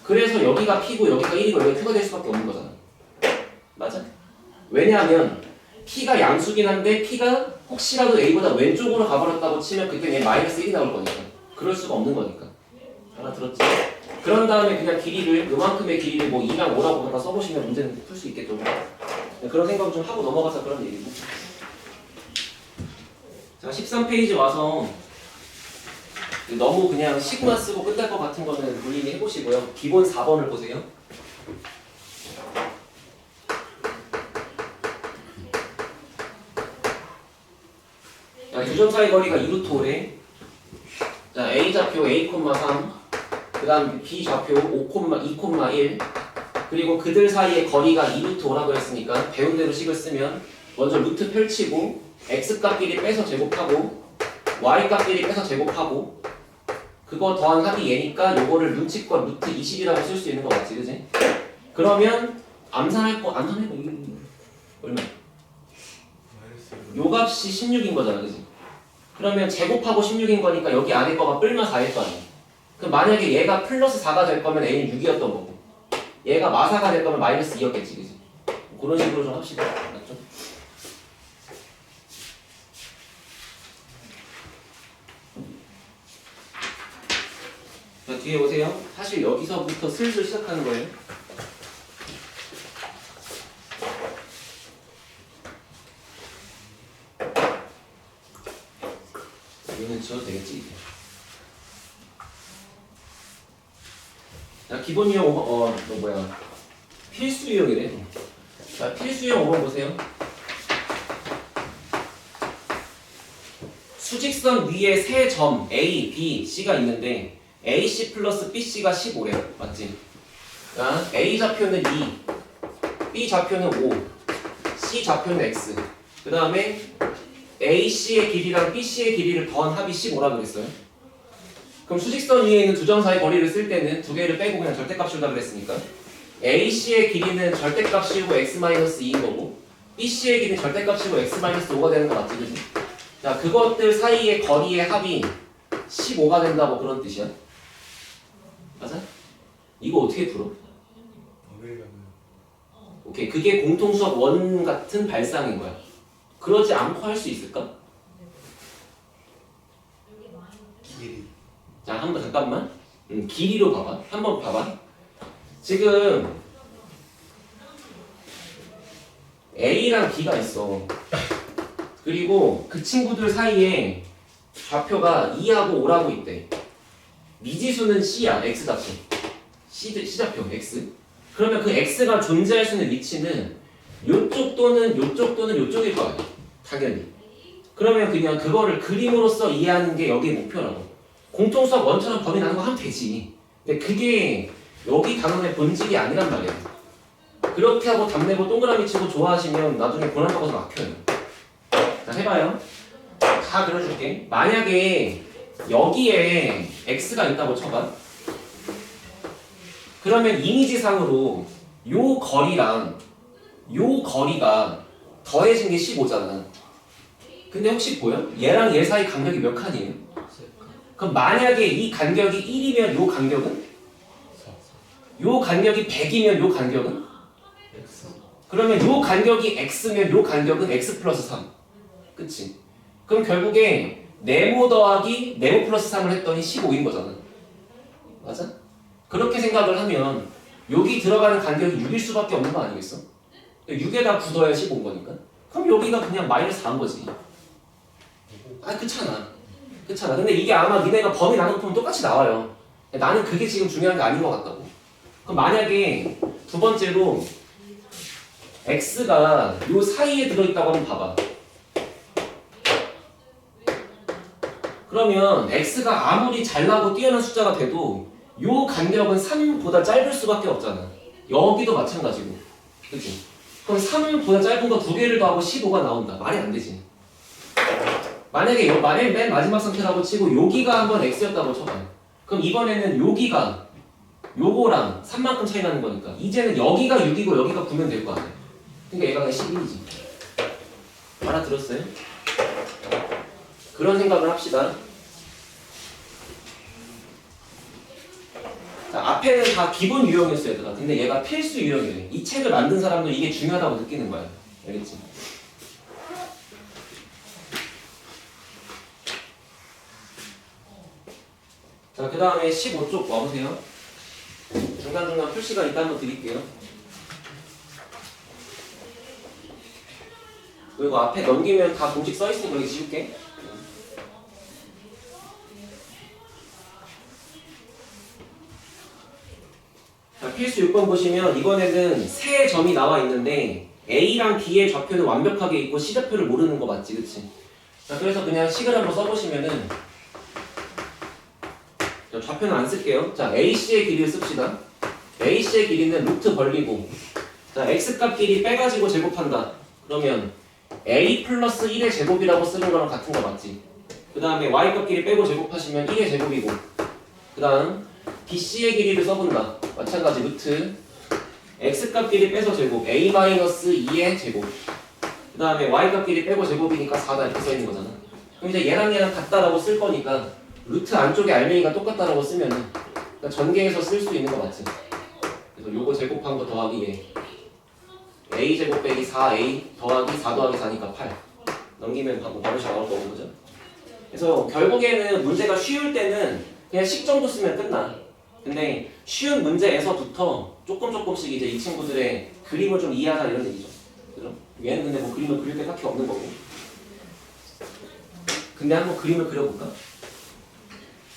그래서 여기가 P고 여기가 1이고 여기가 Q가 될 수밖에 없는 거잖아. 맞아? 왜냐하면 P가 양수긴 한데 P가 혹시라도 A보다 왼쪽으로 가버렸다고 치면 그때 얘 마이너스 1이 나올 거니까. 그럴 수가 없는 거니까. 알아들었지? 그런 다음에 그냥 길이를 요만큼의 길이를 뭐 2랑 5라고 갖다 써보시면 문제는 풀 수 있겠죠. 그런 생각 좀 하고 넘어가서 그런 얘기고. 자 13페이지 와서 너무 그냥 식만 쓰고 끝날 것 같은 거는 본인이 해보시고요. 기본 4번을 보세요. 자, 두 점 사이 거리가 2루트 5래. 자, A 좌표 A, 3, 그 다음 B 좌표 2,1 그리고 그들 사이의 거리가 2루트 5라고 했으니까 배운 대로 식을 쓰면 먼저 루트 펼치고 X값끼리 빼서 제곱하고 Y값끼리 빼서 제곱하고 그거 더한 합이 얘니까 요거를 눈치껏 루트 20이라고 쓸 수 있는 거 맞지, 그지? 그러면 암산해봐 이게 얼마? 요 값이 16인 거잖아, 그지? 그러면 제곱하고 16인 거니까 여기 안에 거가 뿔마 4일 거 아니야. 그럼 만약에 얘가 플러스 4가 될 거면 A는 6이었던 거고 얘가 마사가 될 거면 마이너스 2였겠지, 그지? 그런 식으로 좀 합시다. 맞죠? 자, 뒤에 보세요. 사실 여기서부터 슬슬 시작하는 거예요. 여기는 지워도 되겠지, 이제. 자, 기본 유형 필수 유형이래. 자, 필수 유형 5번 보세요. 수직선 위에 세 점 A, B, C가 있는데 AC 플러스 BC가 15래. 맞지? 자, A 좌표는 2, B 좌표는 5, C 좌표는 X. 그 다음에 AC의 길이랑 BC의 길이를 더한 합이 15라고 그랬어요. 그럼 수직선 위에 있는 두 점 사이 거리를 쓸 때는 두 개를 빼고 그냥 절대값 씌우다 그랬으니까 AC의 길이는 절대값 씌우고 X-2인 거고 BC의 길이는 절대값 씌우고 X-5가 되는 거 맞지, 그지? 자, 그것들 사이의 거리의 합이 15가 된다고 그런 뜻이야. 맞아? 이거 어떻게 풀어? 오케이, 그게 공통수학 원 같은 발상인 거야. 그러지 않고 할 수 있을까? 길이. 자, 한번 잠깐만. 길이로 봐봐. 한번 봐봐. 지금 A랑 B가 있어. 그리고 그 친구들 사이에 좌표가 2하고 5라고 있대. 미지수는 C야. X좌표. C좌표 X. 그러면 그 X가 존재할 수 있는 위치는 요쪽 또는 요쪽 또는 요쪽일 거야. 당연히. 그러면 그냥 그거를 그림으로써 이해하는 게 여기의 목표라고. 공통수학 원처럼 범위 나는 거 하면 되지. 근데 그게 여기 단원의 본질이 아니란 말이야. 그렇게 하고 답 내고 동그라미 치고 좋아하시면 나중에 고난 적어서 막혀요. 자, 해봐요. 다 그려줄게. 만약에 여기에 X가 있다고 쳐봐. 그러면 이미지상으로 요 거리랑 요 거리가 더해진 게 15잖아. 근데 혹시 보여? 얘랑 얘 사이 간격이 몇 칸이에요? 그럼 만약에 이 간격이 1이면 요 간격은? 요 간격이 100이면 요 간격은? 그러면 요 간격이 x면 요 간격은 x 플러스 3. 그치? 그럼 결국에 네모 더하기 네모 플러스 3을 했더니 15인 거잖아. 맞아? 그렇게 생각을 하면 여기 들어가는 간격이 6일 수밖에 없는 거 아니겠어? 6에다 9 더해야 15인 거니까. 그럼 여기가 그냥 마이너스 4인 거지. 아, 그렇잖아. 그렇잖아. 근데 이게 아마 니네가 범위 나눠보면 똑같이 나와요. 나는 그게 지금 중요한 게 아닌 것 같다고. 그럼 만약에 두 번째로 x가 요 사이에 들어있다고 한번 봐봐. 그러면 x가 아무리 잘나고 뛰어난 숫자가 돼도 요 간격은 3보다 짧을 수밖에 없잖아. 여기도 마찬가지고. 그치? 그럼 3보다 짧은 거 두 개를 더하고 15가 나온다. 말이 안 되지. 만약에 맨 마지막 상태라고 치고 여기가 한번 x였다고 쳐봐요. 그럼 이번에는 여기가 요거랑 3만큼 차이 나는 거니까 이제는 여기가 6이고 여기가 9면 될 거 아니야. 그러니까 얘가 그냥 11이지. 알아들었어요? 그런 생각을 합시다. 자, 앞에는 다 기본 유형이었어요, 얘들아. 근데 얘가 필수 유형이래. 이 책을 만든 사람도 이게 중요하다고 느끼는 거야. 알겠지? 자, 그 다음에 15쪽 와보세요. 중간중간 풀 시간 이따 한번 드릴게요. 그리고 앞에 넘기면 다 공식 써있으니까 여기 지울게. 자, 필수 6번 보시면 이번에는 세 점이 나와 있는데 A랑 B의 좌표는 완벽하게 있고 C 좌표를 모르는 거 맞지, 그치? 자, 그래서 그냥 식을 한번 써보시면은 좌표는 안 쓸게요. 자, AC의 길이를 씁시다. AC의 길이는 루트 벌리고 자, X값 길이 빼가지고 제곱한다. 그러면 A 플러스 1의 제곱이라고 쓰는 거랑 같은 거 맞지? 그 다음에 Y값 길이 빼고 제곱하시면 1의 제곱이고 그 다음 BC의 길이를 써본다. 마찬가지 루트 X값 길이 빼서 제곱 A-2의 제곱 그 다음에 Y값 길이 빼고 제곱이니까 4다 이렇게 써있는 거잖아. 그럼 이제 얘랑 얘랑 같다라고 쓸 거니까 루트 안쪽에 알맹이가 똑같다라고 쓰면은 그러니까 전개해서 쓸 수 있는 거 맞지? 그래서 요거 제곱한 거 더하기 얘. a제곱 빼기 4a 더하기 4 더하기 4니까 8. 넘기면 바로 잘 나올 거고, 그죠? 그래서 결국에는 문제가 쉬울 때는 그냥 식 정도 쓰면 끝나. 근데 쉬운 문제에서부터 조금씩 이제 이 친구들의 그림을 좀 이해하자 이런 얘기죠. 그죠? 얘는 근데 뭐 그림을 그릴 게 딱히 없는 거고. 근데 한번 그림을 그려볼까?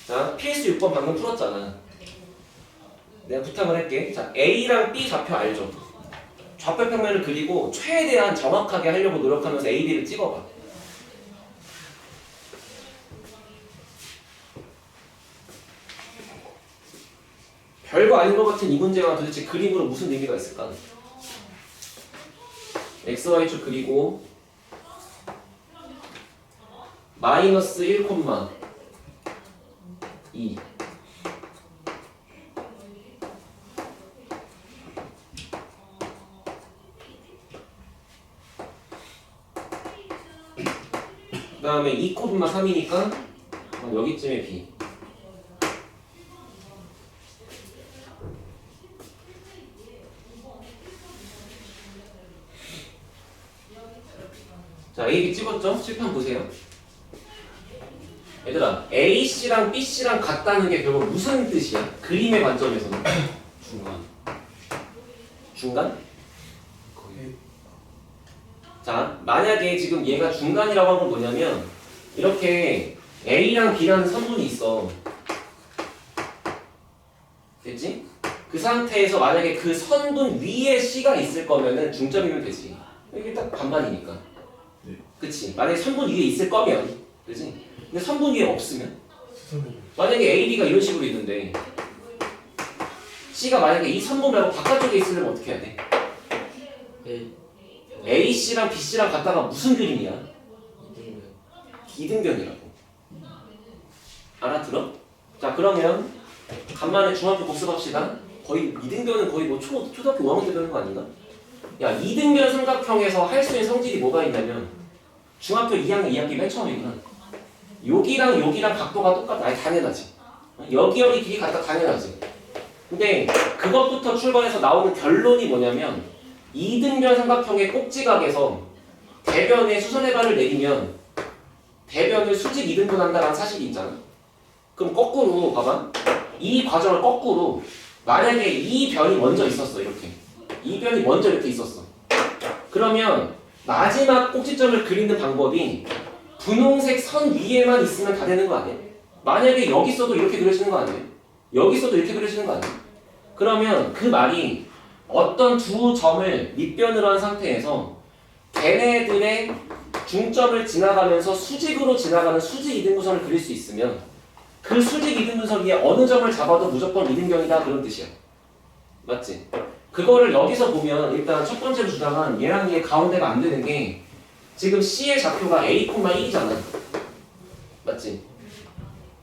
자, PS 6번 방금 풀었잖아. 내가 부탁을 할게. 자, A랑 B 좌표 알죠? 좌표 평면을 그리고 최대한 정확하게 하려고 노력하면서 A, B를 찍어봐. 별거 아닌 것 같은 이 문제가 도대체 그림으로 무슨 의미가 있을까? XY축 그리고 마이너스 1, 2 그 다음에 2, 3이니까 여기쯤에 B. 자, A, B 찍었죠? 칠판 보세요. 얘들아, AC랑 BC랑 같다는 게 결국 무슨 뜻이야? 그림의 관점에서는. 중간? 거의 자, 만약에 지금 얘가 중간이라고 한 건 뭐냐면 이렇게 A랑 B라는 선분이 있어. 됐지? 그 상태에서 만약에 그 선분 위에 C가 있을 거면은 중점이면 되지. 이게 딱 반반이니까. 네. 그치? 만약에 선분 위에 있을 거면, 그치? 근데 선분 위에 없으면? 수선이 만약에 A, B가 이런 식으로 있는데 C가 만약에 이 선분 말고 바깥쪽에 있으려면 어떻게 해야 돼? A, C랑 B, C랑 갖다가 무슨 그림이야? 이등변이라고. 알아들어? 자, 그러면 간만에 중학교 복습합시다. 거의 이등변은 거의 뭐 초등학교 5학년 때 배우는 거 아닌가? 야, 이등변 삼각형에서 할 수 있는 성질이 뭐가 있냐면 중학교 2학년 2학기 맨 처음이구나. 여기랑 각도가 똑같아. 아니, 당연하지. 여기 길이 같다. 당연하지. 근데 그것부터 출발해서 나오는 결론이 뭐냐면 이등변 삼각형의 꼭지각에서 대변에 수선의 발을 내리면 대변을 수직 이등분한다는 사실이 있잖아. 그럼 거꾸로 봐봐. 이 과정을 거꾸로 만약에 이 변이 먼저 있었어. 이렇게. 이 변이 먼저 이렇게 있었어. 그러면 마지막 꼭지점을 그리는 방법이 분홍색 선 위에만 있으면 다 되는 거 아니야? 만약에 여기 있어도 이렇게 그려지는 거 아니에요? 여기 있어도 이렇게 그려지는 거 아니에요? 그러면 그 말이 어떤 두 점을 밑변으로 한 상태에서 걔네들의 중점을 지나가면서 수직으로 지나가는 수직 이등분선을 그릴 수 있으면 그 수직 이등분선 위에 어느 점을 잡아도 무조건 이등변이다 그런 뜻이야. 맞지? 그거를 여기서 보면 일단 첫 번째로 주장한 얘랑 얘 가운데가 안 되는 게 지금 C의 좌표가 A,1이잖아. 맞지?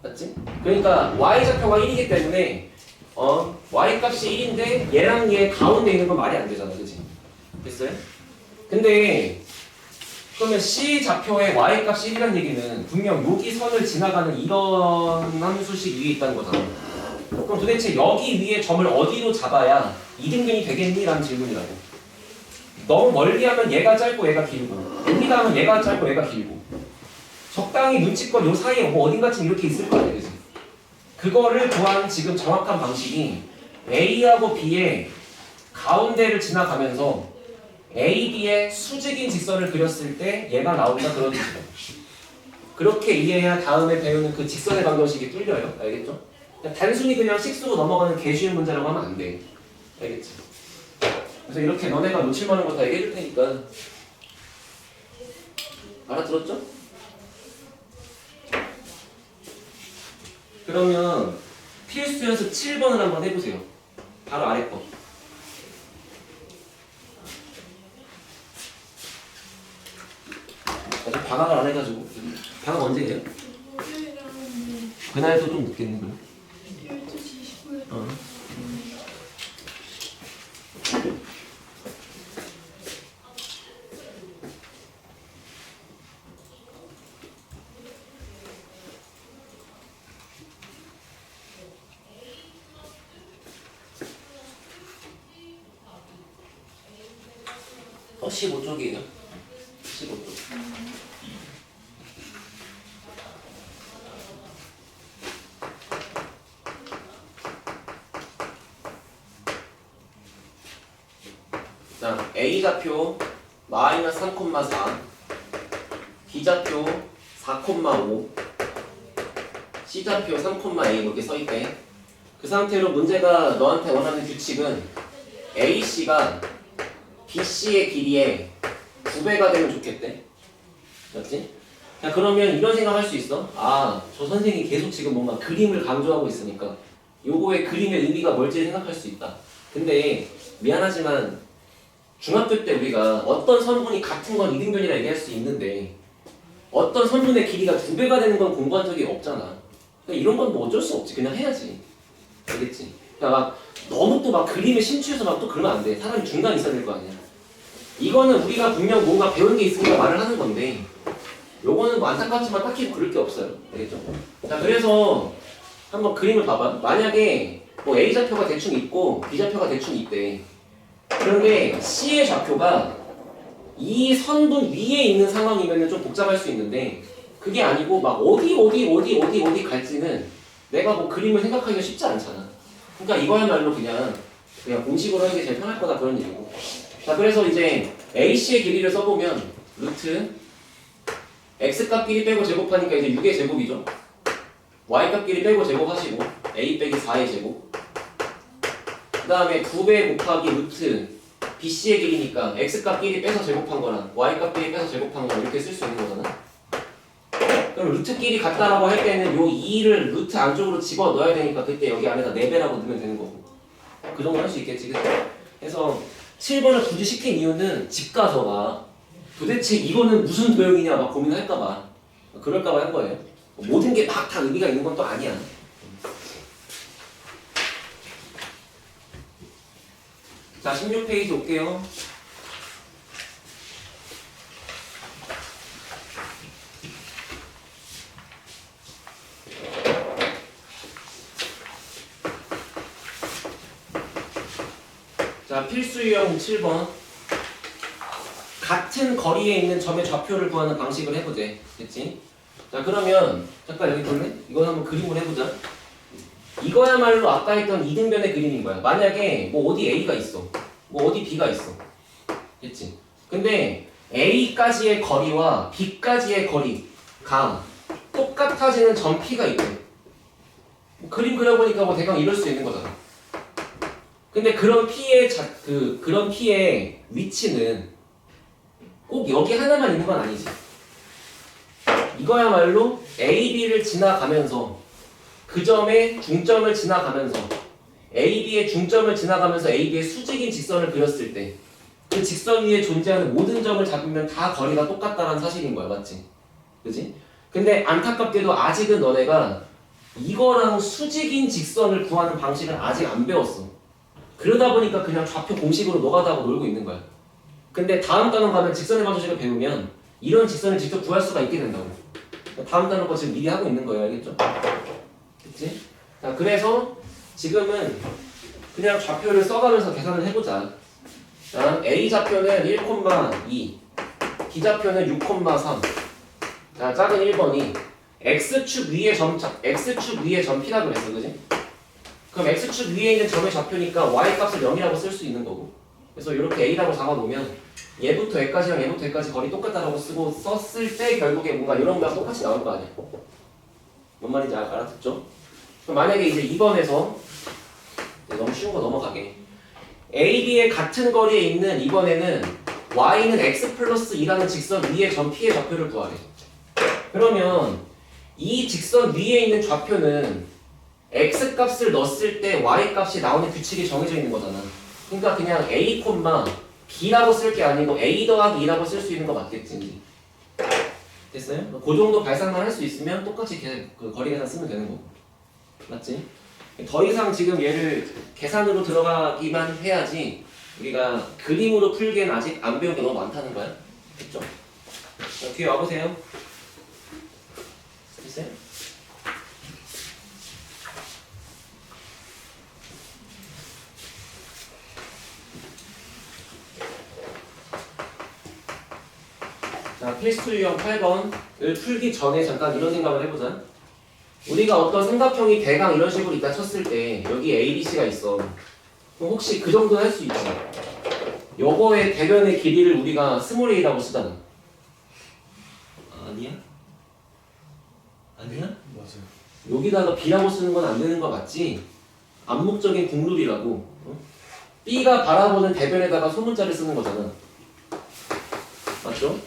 맞지? 그러니까 Y 좌표가 1이기 때문에 Y 값이 1인데 얘랑 얘 가운데 있는 건 말이 안 되잖아. 그치? 됐어요? 근데 그러면 C 좌표의 Y 값이 1이라는 얘기는 분명 여기 선을 지나가는 이런 함수식 위에 있다는 거잖아. 그럼 도대체 여기 위에 점을 어디로 잡아야 이등변이 되겠니? 라는 질문이라고. 너무 멀리 하면 얘가 짧고 얘가 길고 여기다 하면 얘가 짧고 얘가 길고 적당히 눈치껏 요 사이에 뭐 어딘가쯤 이렇게 있을 거 아니야. 그치? 그거를 구하는 지금 정확한 방식이 A하고 B의 가운데를 지나가면서 A, B의 수직인 직선을 그렸을 때 얘가 나온다 그런 뜻이에요. 그렇게 이해해야 다음에 배우는 그 직선의 방정식이 뚫려요. 알겠죠? 단순히 그냥 식수로 넘어가는 개쉬운 문제라고 하면 안 돼. 알겠지? 그래서 이렇게 너네가 놓칠 만한 거 다 얘기해 줄 테니까 알아들었죠? 그러면 필수 연습 7번을 한번 해보세요. 바로 아래 거. 아직 방학을 안 해가지고. 방학 언제 해요? 그날도 좀 늦겠네 그럼. 12시 15분. 15쪽이에요. 15쪽. 자, A좌표 마이너스 3,4, B좌표 4,5, C좌표 3,A 이렇게 써있대. 그 상태로 문제가 너한테 원하는 규칙은 AC가 BC의 길이의 9배가 되면 좋겠대. 맞지? 자, 그러면 이런 생각할 수 있어. 아, 저 선생님이 계속 지금 뭔가 그림을 강조하고 있으니까 요거의 그림의 의미가 뭘지 생각할 수 있다. 근데 미안하지만 중학교 때 우리가 어떤 선분이 같은 건 이등변이라 얘기할 수 있는데 어떤 선분의 길이가 2배가 되는 건 공부한 적이 없잖아. 그러니까 이런 건 뭐 어쩔 수 없지. 그냥 해야지. 알겠지? 그러니까 막 너무 또 막 그림에 심취해서 막 또 그러면 안 돼. 사람이 중간이 있어야 될 거 아니야. 이거는 우리가 분명 뭔가 배운 게 있으니까 말을 하는 건데 요거는 뭐 안타깝지만 딱히 그럴 게 없어요. 알겠죠? 자, 그래서 한번 그림을 봐봐. 만약에 뭐 A좌표가 대충 있고 B좌표가 대충 있대. 그런데 C의 좌표가 이 선분 위에 있는 상황이면 좀 복잡할 수 있는데 그게 아니고 막 어디 갈지는 내가 뭐 그림을 생각하기가 쉽지 않잖아. 그러니까 이거야말로 그냥 공식으로 하는 게 제일 편할 거다 그런 얘기고. 자, 그래서 이제 AC의 길이를 써보면 루트 X값끼리 빼고 제곱하니까 이제 6의 제곱이죠. Y값끼리 빼고 제곱하시고 A 빼기 4의 제곱. 그 다음에 9배 곱하기 루트 BC의 길이니까 X값끼리 빼서 제곱한 거랑 Y값끼리 빼서 제곱한 거랑 이렇게 쓸 수 있는 거잖아. 그럼 루트끼리 같다라고 할 때는 요 2를 루트 안쪽으로 집어 넣어야 되니까 그때 여기 안에다 4배라고 넣으면 되는 거고. 그 정도 할 수 있겠지, 그치? 그래서 7번을 굳이 시킨 이유는 집 가서 막 도대체 이거는 무슨 도형이냐 막 고민할까봐 그럴까봐 한 거예요. 모든 게 막 다 의미가 있는 건 또 아니야. 자, 16페이지 올게요. 자, 필수 유형 7번. 같은 거리에 있는 점의 좌표를 구하는 방식을 해보재. 됐지? 자, 그러면 잠깐 여기 볼래? 이거 한번 그림을 해보자. 이거야말로 아까 했던 이등변의 그림인 거야. 만약에 뭐 어디 A가 있어, 뭐 어디 B가 있어. 됐지? 근데 A까지의 거리와 B까지의 거리가 똑같아지는 점 P가 있대. 뭐 그림 그려보니까 뭐 대강 이럴 수 있는 거잖아. 근데 그런 P의 위치는 꼭 여기 하나만 있는 건 아니지. 이거야말로 A, B를 지나가면서 그 점의 중점을 지나가면서 A, B의 중점을 지나가면서 A, B의 수직인 직선을 그렸을 때 그 직선 위에 존재하는 모든 점을 잡으면 다 거리가 똑같다는 사실인 거야. 맞지? 그치? 근데 안타깝게도 아직은 너네가 이거랑 수직인 직선을 구하는 방식은 아직 안 배웠어. 그러다 보니까 그냥 좌표 공식으로 노가다하고 놀고 있는 거야. 근데 다음 단원 가면 직선의 방정식을 배우면 이런 직선을 직접 구할 수가 있게 된다고. 다음 단원 거 지금 미리 하고 있는 거예요. 알겠죠? 그치? 자, 그래서 지금은 그냥 좌표를 써가면서 계산을 해보자. 자, A좌표는 1,2, B좌표는 6,3. 자, 작은 1번이 X축 위에 점 P라 그랬어. 그지? 그럼 X축 위에 있는 점의 좌표니까 Y값을 0이라고 쓸 수 있는 거고. 그래서 이렇게 A라고 잡아놓으면 얘부터 얘까지랑 얘부터 얘까지 거리 똑같다라고 쓰고 썼을 때 결국에 뭔가 이런 거랑 똑같이 나올 거 아니야. 뭔 말인지 알아듣죠? 그럼 만약에 이제 2번에서 너무 쉬운 거 넘어가게. A, B의 같은 거리에 있는 이번에는 Y는 X 플러스 2라는 직선 위에 점 P의 좌표를 구하래. 그러면 이 직선 위에 있는 좌표는 X 값을 넣었을 때 Y 값이 나오는 규칙이 정해져 있는 거잖아. 그러니까 그냥 A, B라고 쓸 게 아니고 A 더하기 2라고 쓸 수 있는 거 맞겠지? 됐어요? 그 정도 발상만 할 수 있으면 똑같이 그 거리 계산 쓰면 되는 거고. 맞지? 더 이상 지금 얘를 계산으로 들어가기만 해야지 우리가 그림으로 풀기엔 아직 안 배운 게 너무 많다는 거야. 됐죠? 자, 뒤에 와보세요. 됐어요? 자, 필수 유형 8번을 풀기 전에 잠깐 이런 생각을 해보자. 우리가 어떤 삼각형이 대강 이런 식으로 있다 쳤을 때 여기 A, B, C가 있어. 그럼 혹시 그 정도는 할 수 있지. 요거의 대변의 길이를 우리가 스몰 a라고 쓰잖아. 아니야? 아니야? 맞아요. 여기다가 B라고 쓰는 건 안 되는 거 맞지? 암묵적인 국룰이라고. 어? B가 바라보는 대변에다가 소문자를 쓰는 거잖아. 맞죠?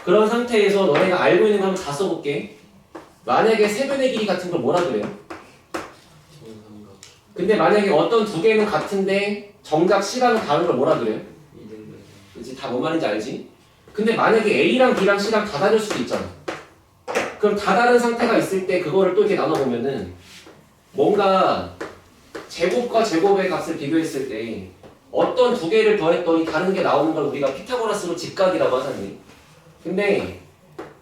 그런 상태에서 너네가 알고 있는 거 한번 다 써볼게. 만약에 세변의 길이 같은 걸 뭐라 그래요? 정삼각. 근데 만약에 어떤 두 개는 같은데 정작 C랑은 다른 걸 뭐라 그래요? 이등변. 그치? 다 뭔 말인지 알지? 근데 만약에 A랑 B랑 C랑 다 다를 수도 있잖아. 그럼 다 다른 상태가 있을 때 그거를 또 이렇게 나눠보면은 뭔가 제곱과 제곱의 값을 비교했을 때 어떤 두 개를 더했더니 다른 게 나오는 걸 우리가 피타고라스로 직각이라고 하잖니. 근데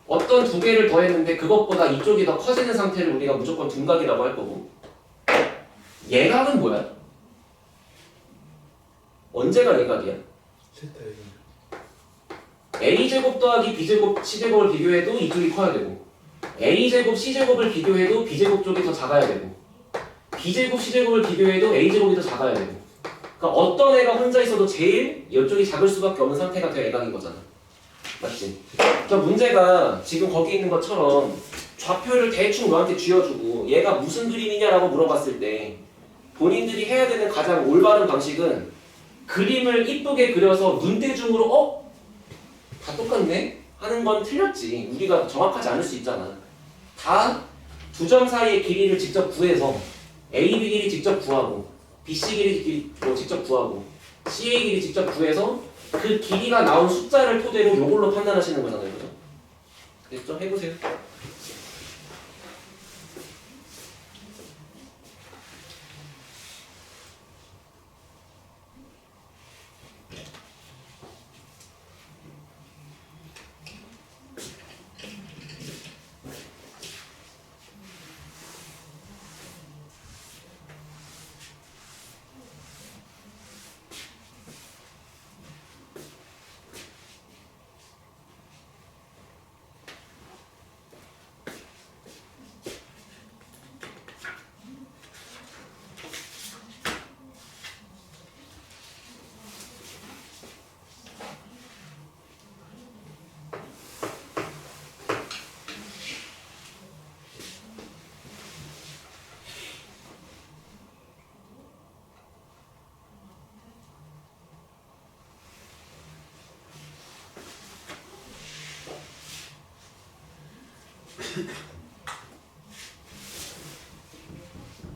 어떤 두 개를 더했는데 그것보다 이쪽이 더 커지는 상태를 우리가 무조건 둔각이라고 할 거고, 예각은 뭐야? 언제가 예각이야? 세타 이등. a제곱 더하기 b제곱 c제곱을 비교해도 이쪽이 커야 되고, a제곱 c제곱을 비교해도 b제곱 쪽이 더 작아야 되고, b제곱 c제곱을 비교해도 a제곱이 더 작아야 되고. 그러니까 어떤 애가 혼자 있어도 제일 이쪽이 작을 수밖에 없는 상태가 돼야 예각인 거잖아. 맞지? 그러니까 문제가 지금 거기 있는 것처럼 좌표를 대충 너한테 쥐어주고 얘가 무슨 그림이냐라고 물어봤을 때 본인들이 해야 되는 가장 올바른 방식은 그림을 이쁘게 그려서 눈대중으로 다 똑같네? 하는 건 틀렸지. 우리가 정확하지 않을 수 있잖아. 다 두 점 사이의 길이를 직접 구해서 A, B 길이 직접 구하고 B, C 길이 직접 구하고 CA 길이 직접 구해서 그 길이가 나온 숫자를 토대로 요걸로 판단하시는 거잖아요. 그죠? 됐죠? 해보세요.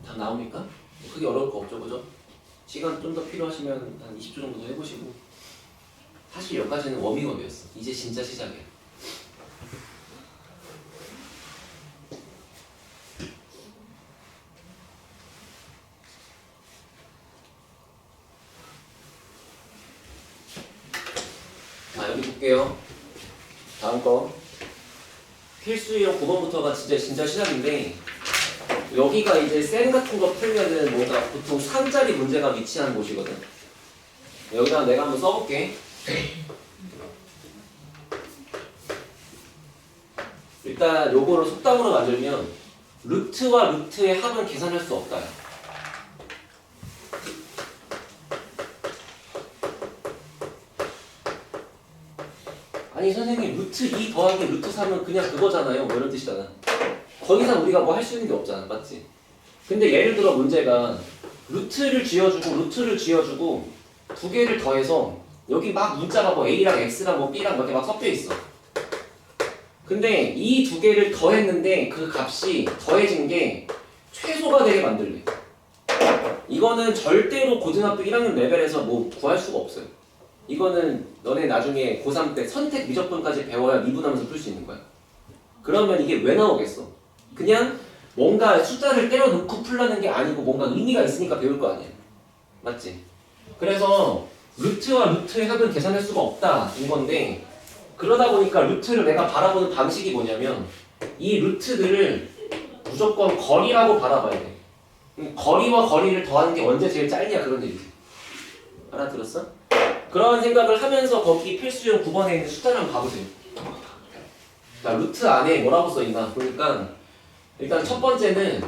다 나옵니까? 크게 어려울 거 없죠, 그죠? 시간 좀 더 필요하시면 한 20초 정도 더 해보시고. 사실 여기까지는 워밍업이었어. 이제 진짜 시작이야. 자, 여기 볼게요. 다음 거. 필수형 9번부터가 진짜 시작인데, 여기가 이제 셈 같은 거 풀면은 뭔가 보통 산자리 문제가 위치한 곳이거든. 여기다 내가 한번 써볼게. 일단 요거를 속담으로 만들면 루트와 루트의 합은 계산할 수 없다. 아니 선생님 루트 2 더하기 루트 3은 그냥 그거잖아요. 뭐 이런 뜻이잖아. 더 이상 우리가 뭐 할 수 있는 게 없잖아. 맞지? 근데 예를 들어 문제가 루트를 쥐어주고 두 개를 더해서 여기 막 문자가 뭐 A랑 X랑 뭐 B랑 이렇게 막 섞여 있어. 근데 이 두 개를 더했는데 그 값이 더해진 게 최소가 되게 만들래. 이거는 절대로 고등학교 1학년 레벨에서 뭐 구할 수가 없어요. 이거는 너네 나중에 고3 때 선택 미적분까지 배워야 미분하면서 풀 수 있는 거야. 그러면 이게 왜 나오겠어? 그냥 뭔가 숫자를 때려놓고 풀라는 게 아니고 뭔가 의미가 있으니까 배울 거 아니야. 맞지? 그래서 루트와 루트의 합은 계산할 수가 없다 인 건데, 그러다 보니까 루트를 내가 바라보는 방식이 뭐냐면 이 루트들을 무조건 거리라고 바라봐야 돼. 거리와 거리를 더하는 게 언제 제일 짧냐 그런 얘기지. 알아들었어? 그런 생각을 하면서 거기 필수형 9번에 있는 숫자를 한번 봐보세요. 자, 루트 안에 뭐라고 써있나 보니까 일단 첫 번째는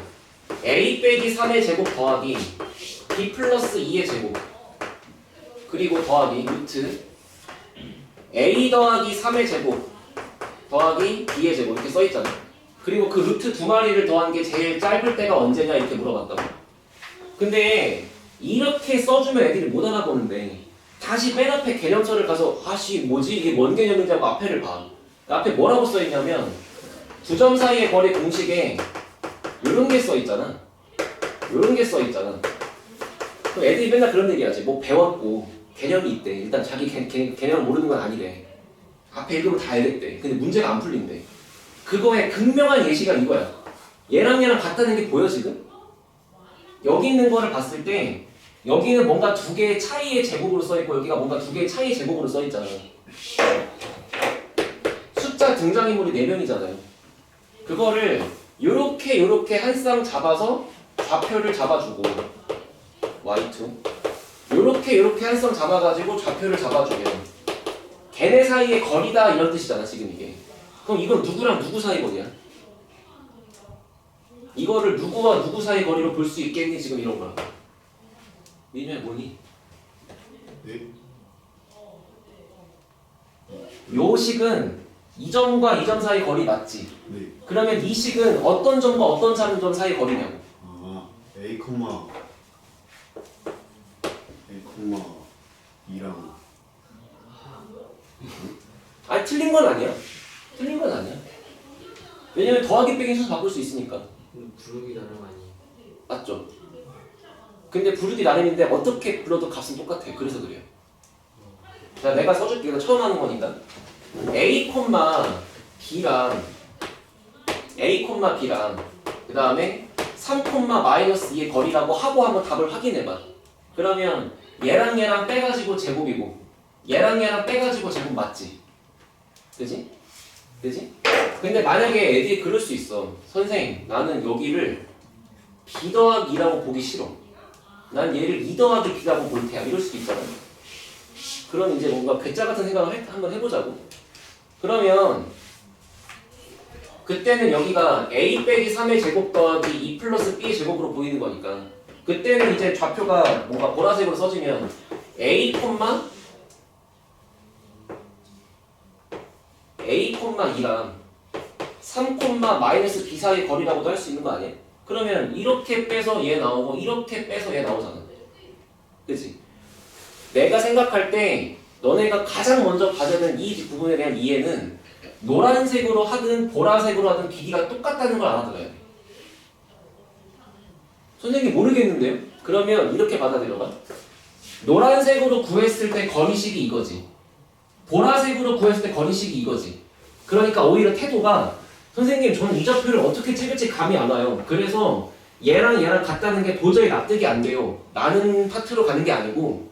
a 빼기 3의 제곱 더하기 b 플러스 2의 제곱 그리고 더하기 루트 a 더하기 3의 제곱 더하기 b의 제곱 이렇게 써있잖아. 그리고 그 루트 두 마리를 더한 게 제일 짧을 때가 언제냐 이렇게 물어봤다고. 근데 이렇게 써주면 애들이 못 알아보는데 다시 맨 앞에 개념서를 가서 아씨 뭐지 이게 뭔 개념인지 하고 앞에를 봐. 그 앞에 뭐라고 써있냐면 두 점 사이의 거리 공식에 요런 게 써있잖아. 요런 게 써있잖아. 그럼 애들이 맨날 그런 얘기하지. 뭐 배웠고 개념이 있대. 일단 자기 개념을 모르는 건 아니래. 앞에 읽으면 다 알겠대. 근데 문제가 안 풀린대. 그거의 극명한 예시가 이거야. 얘랑 얘랑 같다는 게 보여 지금? 여기 있는 거를 봤을 때 여기는 뭔가 두 개의 차이의 제곱으로 써있고 여기가 뭔가 두 개의 차이의 제곱으로 써있잖아. 숫자 등장인물이 4명이잖아요. 그거를 요렇게 한 쌍 잡아서 좌표를 잡아주고 y2 요렇게 한 쌍 잡아가지고 좌표를 잡아주면 걔네 사이의 거리다 이런 뜻이잖아 지금 이게. 그럼 이건 누구랑 누구 사이 거리야? 이거를 누구와 누구 사이 거리로 볼 수 있겠니 지금 이런 거야. 민우야 뭐니? 네. 요 식은 이 점과 이 점 사이 거리 맞지? 네. 그러면 이 식은 어떤 점과 어떤 점 사이 거리냐고. 아 A, A, 2랑 아니 틀린 건 아니야. 틀린 건 아니야. 왜냐면 더하기 빼기 순서 바꿀 수 있으니까. 부르기 나름 아니. 맞죠? 근데 부르기 나름인데 어떻게 불러도 값은 똑같아요. 그래서 그래요. 자, 내가 써줄게. 이거 처음 하는 거니까. A, B랑 그 다음에 3,-2의 거리라고 하고 한번 답을 확인해봐. 그러면 얘랑 얘랑 빼가지고 제곱이고 얘랑 얘랑 빼가지고 제곱 맞지? 그지? 그지? 근데 만약에 애들이 그럴 수 있어. 선생님, 나는 여기를 B 더하기 2라고 보기 싫어. 난 얘를 2 더하기 B라고 볼 테야. 이럴 수도 있잖아. 그럼 이제 뭔가 괴짜 같은 생각을 한번 해보자고. 그러면 그때는 여기가 A 빼기 3의 제곱 더하기 2 플러스 B의 제곱으로 보이는 거니까 그때는 이제 좌표가 뭔가 보라색으로 써지면 A, A,2랑 3,-B 사이의 거리라고도 할 수 있는 거 아니야? 그러면 이렇게 빼서 얘 나오고 이렇게 빼서 얘 나오잖아. 그치? 내가 생각할 때 너네가 가장 먼저 봐야 되는 이 부분에 대한 이해는 노란색으로 하든 보라색으로 하든 길이가 똑같다는 걸 알아들어야 돼. 선생님 모르겠는데요? 그러면 이렇게 받아들여봐. 노란색으로 구했을 때 거리식이 이거지. 보라색으로 구했을 때 거리식이 이거지. 그러니까 오히려 태도가 선생님 저는 이 좌표를 어떻게 찍을지 감이 안 와요. 그래서 얘랑 얘랑 같다는 게 도저히 납득이 안 돼요. 라는 파트로 가는 게 아니고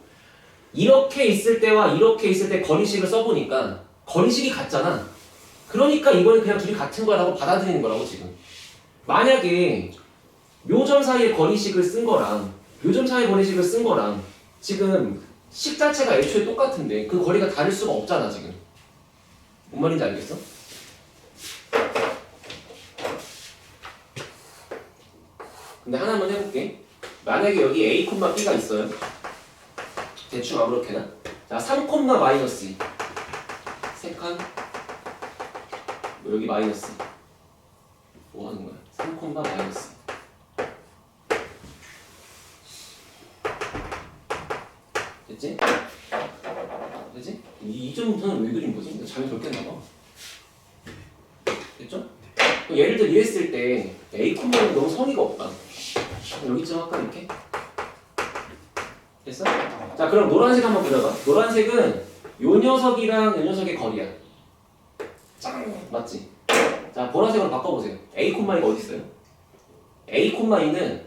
이렇게 있을 때와 이렇게 있을 때 거리식을 써보니까 거리식이 같잖아. 그러니까 이거는 그냥 둘이 같은 거라고 받아들이는 거라고 지금. 만약에 묘점 사이의 거리식을 쓴 거랑 묘점 사이의 거리식을 쓴 거랑 지금 식 자체가 애초에 똑같은데 그 거리가 다를 수가 없잖아 지금. 뭔 말인지 알겠어? 근데 하나만 해볼게. 만약에 여기 A, B가 있어요. 대충 아무렇게나. 자, 3,-2 세칸 여기 마이너스 뭐 하는 거야? 3,-. 됐지? 됐지? 이 점부터는 왜 그린 거지? 나 잠이 덜 깼나 봐. 됐죠? 그럼 예를 들어 이랬을 때 A, 는 너무 성의가 없다. 여기쯤 할까 이렇게? 됐어? 자, 그럼 노란색 한번 그려봐. 노란색은 요 녀석이랑 요 녀석의 거리야. 짱! 맞지? 자, 보라색으로 바꿔보세요. A, 이가 어디 있어요? A, 2는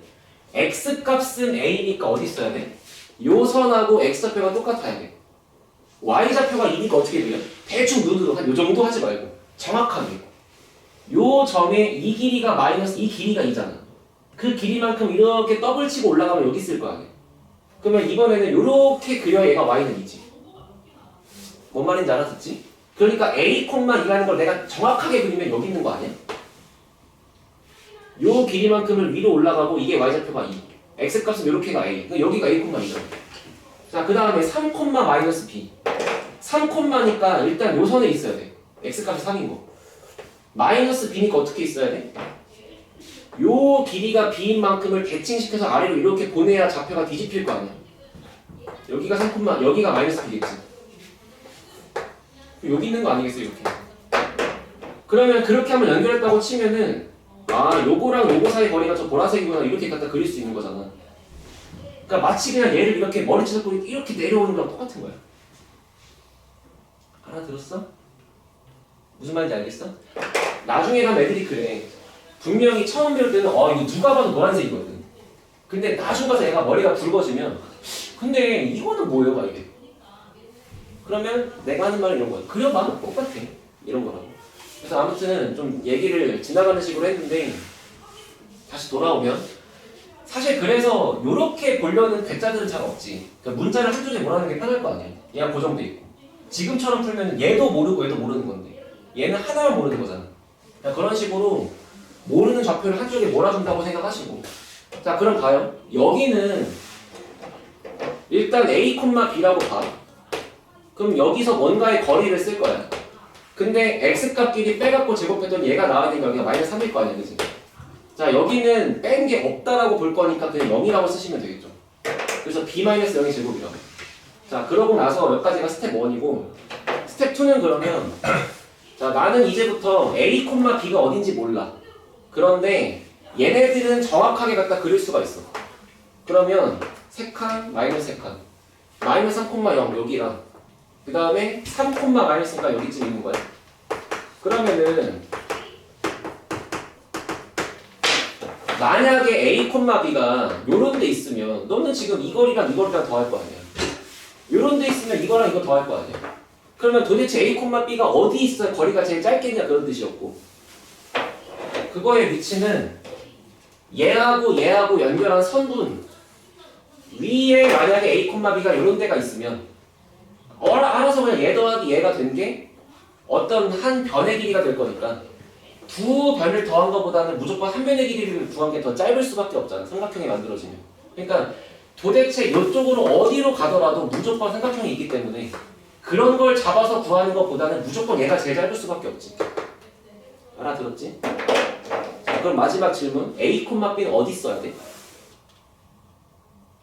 x 값은 A니까 어디 있어야 돼? 요 선하고 x 좌표가 똑같아야 돼. y 좌표가 2니까 어떻게 돼요? 대충 눈으로 한 요 정도 하지 말고 정확하게. 요 점에 이 길이가 마이너스 이 길이가 2잖아. 그 길이만큼 이렇게 더블 치고 올라가면 여기 있을 거 아니야. 그러면 이번에는 요렇게 그려야 얘가 y는 2지. 뭔 말인지 알아듣지? 그러니까 A, 2라는 걸 내가 정확하게 그리면 여기 있는 거 아니야? 요 길이만큼을 위로 올라가고 이게 y좌표가 2. x값은 이렇게 가 A. 그러니까 여기가 A, 2죠. 자, 그 다음에 3, 마이너스 B. 3, 일단 요 선에 있어야 돼. x값이 3인 거. 마이너스 B니까 어떻게 있어야 돼? 요 길이가 B인 만큼을 대칭시켜서 아래로 이렇게 보내야 좌표가 뒤집힐 거 아니야. 여기가 3, 여기가 마이너스 B겠지. 여기 있는 거 아니겠어요, 이렇게. 그러면 그렇게 한번 연결했다고 치면은 아, 요거랑 요거 사이 거리가 저 보라색이구나 이렇게 갖다 그릴 수 있는 거잖아. 그러니까 마치 그냥 얘를 이렇게 머리채 잡고 이렇게 내려오는 거랑 똑같은 거야. 알아들었어? 무슨 말인지 알겠어? 나중에 가면 애들이 그래. 분명히 처음 배울 때는 이거 누가 봐도 노란색이거든. 근데 나중 가서 얘가 머리가 붉어지면 근데 이거는 뭐예요? 막 이게. 그러면 내가 하는 말은 이런 거야. 그려봐. 똑같아. 이런 거라고. 그래서 아무튼 좀 얘기를 지나가는 식으로 했는데 다시 돌아오면 사실 그래서 요렇게 보려는 괴짜들은 잘 없지. 그러니까 문자를 한쪽에 몰아넣는 게 편할 거 아니야. 얘가 고정돼 있고. 지금처럼 풀면 얘도 모르고 얘도 모르는 건데 얘는 하나만 모르는 거잖아. 그러니까 그런 식으로 모르는 좌표를 한쪽에 몰아준다고 생각하시고 자 그럼 봐요. 여기는 일단 A, B라고 봐. 그럼 여기서 뭔가의 거리를 쓸 거야. 근데 x값끼리 빼갖고 제곱했더니 얘가 나와야 되니까 여기가 마이너스 3일 거 아니야, 그치? 자, 여기는 뺀 게 없다라고 볼 거니까 그냥 0이라고 쓰시면 되겠죠. 그래서 b-0의 제곱이라고. 자, 그러고 나서 여기까지가 스텝 1이고 스텝 2는 그러면 자, 나는 이제부터 a, b가 어딘지 몰라. 그런데 얘네들은 정확하게 갖다 그릴 수가 있어. 그러면 3칸, 마이너스 3칸 마이너스 3,0 여기랑 그 다음에 3, 마이너스가 여기쯤 있는 거야. 그러면은 만약에 A, B가 요런 데 있으면 너는 지금 이 거리랑 이 거리랑 더할 거 아니야. 요런 데 있으면 이거랑 이거 더할 거 아니야. 그러면 도대체 A, B가 어디 있어야 거리가 제일 짧겠냐 그런 뜻이었고 그거의 위치는 얘하고 연결한 선분 위에 만약에 A, B가 요런 데가 있으면 알아서 그냥 얘 더하기 얘가 된 게 어떤 한 변의 길이가 될 거니까 두 변을 더한 것보다는 무조건 한 변의 길이를 구한 게 더 짧을 수밖에 없잖아. 삼각형이 만들어지면. 그러니까 도대체 이쪽으로 어디로 가더라도 무조건 삼각형이 있기 때문에 그런 걸 잡아서 구하는 것보다는 무조건 얘가 제일 짧을 수밖에 없지. 알아들었지? 자, 그럼 마지막 질문. A, B는 어디 써야 돼?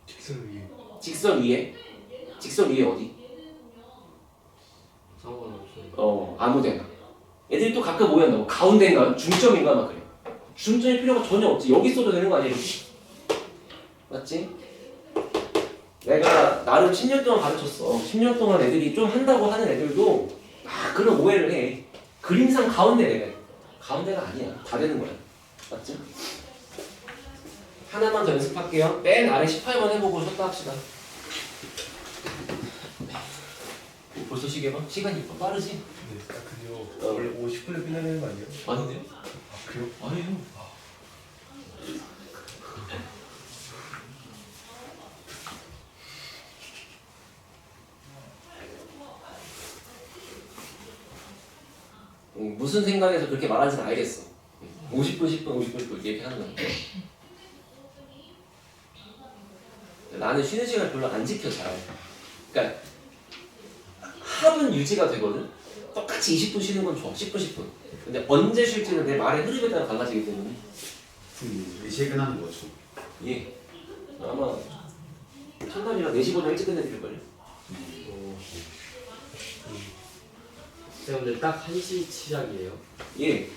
직선 위에. 직선 위에? 직선 위에 어디? 상관없어요. 아무데나. 애들이 또 가끔 오해한다. 뭐 가운데인가? 중점인가? 막 그래. 중점일 필요가 전혀 없지. 여기 써도 되는 거 아니야? 이렇게. 맞지? 내가 나름 10년 동안 가르쳤어. 10년 동안 애들이 좀 한다고 하는 애들도 그런 오해를 해. 그림상 가운데래. 가운데가 아니야. 다 되는 거야. 맞지? 하나만 더 연습할게요. 맨 아래 18번 해보고 쉬었다 합시다. 벌써 시계 봐? 시간이 빠르지? 네, 근데요. 원래 50분에 끝나는 거 아니에요? 아닌데요? 아, 그래요? 아니에요. 무슨 생각에서 그렇게 말하는지는 알겠어. 50분, 10분, 50분, 10분 이렇게 하는 거야. 나는 쉬는 시간 별로 안 지켜 잘. 그러니까 합은 유지가 되거든. 똑같이 20분 쉬는 건 좋아. 10분, 10분. 근데 언제 쉴지는 내 말의 흐름에 따라 달라지기 때문에. 4시에 끝나는 거죠. 예. 아마 첫날이라 4시보다 일찍 끝내드릴걸요? 근데 딱 1시 시작이에요? 예.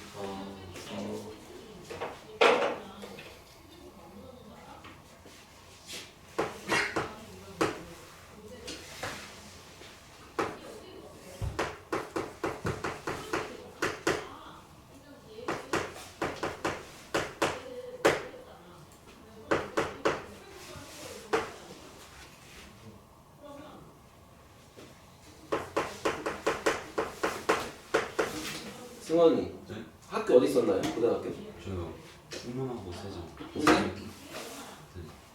승원이 네? 학교 어디 있었나요? 고등학교? 저요. 풍문하고 세정.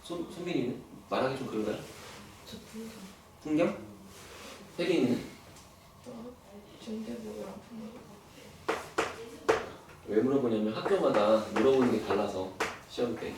손빈이는? 말하기 좀 그런가요? 저 분경. 풍경? 혜빈이는? 전대보고랑 푸는 왜 물어보냐면 학교마다 물어보는 게 달라서 시험 때.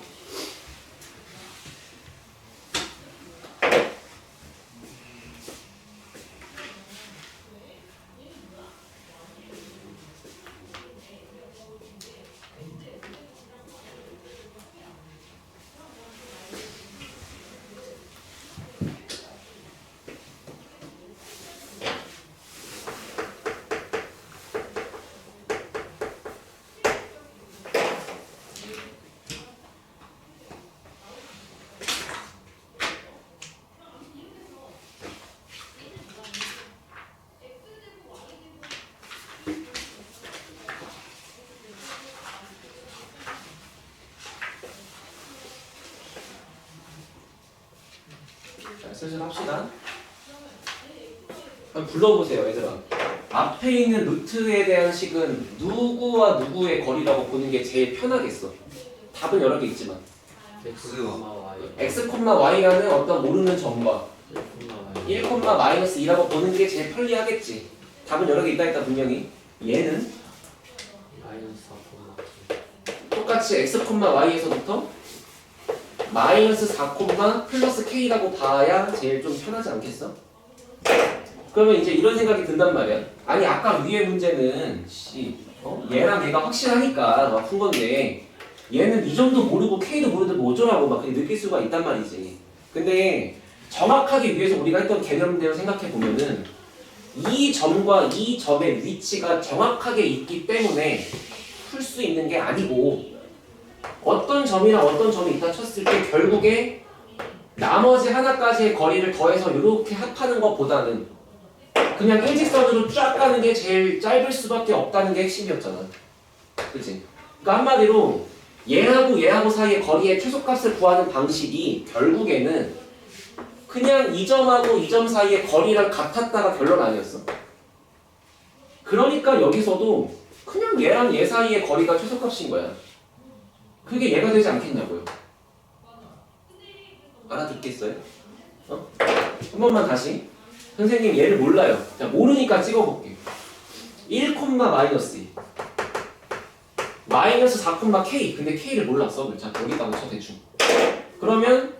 자, 슬슬 합시다. 한번 불러보세요, 얘들아. 앞에 있는 루트에 대한 식은 누구와 누구의 거리라고 보는 게 제일 편하겠어. 답은 여러 개 있지만 x, y라는 어떤 모르는 점과 1, 마이너스 2라고 보는 게 제일 편리하겠지. 답은 여러 개 있다 했다 분명히. 얘는 똑같이 x, y에서부터 마이너스 4, 플러스 k라고 봐야 제일 좀 편하지 않겠어? 그러면 이제 이런 생각이 든단 말이야. 아니 아까 위에 문제는 얘랑 얘가 확실하니까 막 푼 건데 얘는 이 점도 모르고 k도 모르는데 뭐 어쩌라고 막 그렇게 느낄 수가 있단 말이지. 근데 정확하게 위에서 우리가 했던 개념대로 생각해 보면은 이 점과 이 점의 위치가 정확하게 있기 때문에 풀 수 있는 게 아니고 어떤 점이랑 어떤 점이 있다 쳤을 때 결국에 나머지 하나까지의 거리를 더해서 이렇게 합하는 것보다는 그냥 일직선으로 쫙 가는 게 제일 짧을 수밖에 없다는 게 핵심이었잖아. 그치? 그러니까 한마디로 얘하고 사이의 거리의 최소값을 구하는 방식이 결국에는 그냥 이 점하고 이 점 사이의 거리랑 같았다가 결론 아니었어. 그러니까 여기서도 그냥 얘랑 얘 사이의 거리가 최소값인 거야. 그게 얘가 되지 않겠냐고요. 알아듣겠어요? 한 번만 다시. 선생님 얘를 몰라요. 자, 모르니까 찍어볼게. 1, 마이너스 2 마이너스 4, k. 근데 k를 몰랐어. 자, 여기다 붙여 대충. 그러면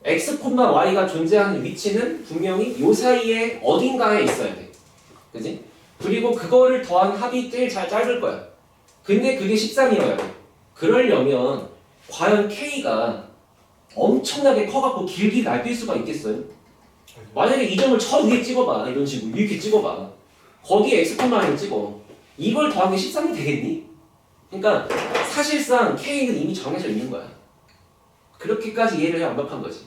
x, y가 존재하는 위치는 분명히 요 사이에 어딘가에 있어야 돼. 그지? 그리고 그거를 더한 합이 제일 잘 짧을 거야. 근데 그게 13이어야 돼. 그러려면 과연 k가 엄청나게 커갖고 길게 날뛸 수가 있겠어요? 만약에 이 점을 저 위에 찍어봐. 이런 식으로 이렇게 찍어봐. 거기에 x, y를 찍어. 이걸 더한 게 13이 되겠니? 그러니까 사실상 k는 이미 정해져 있는 거야. 그렇게까지 이해를 해 완벽한 거지.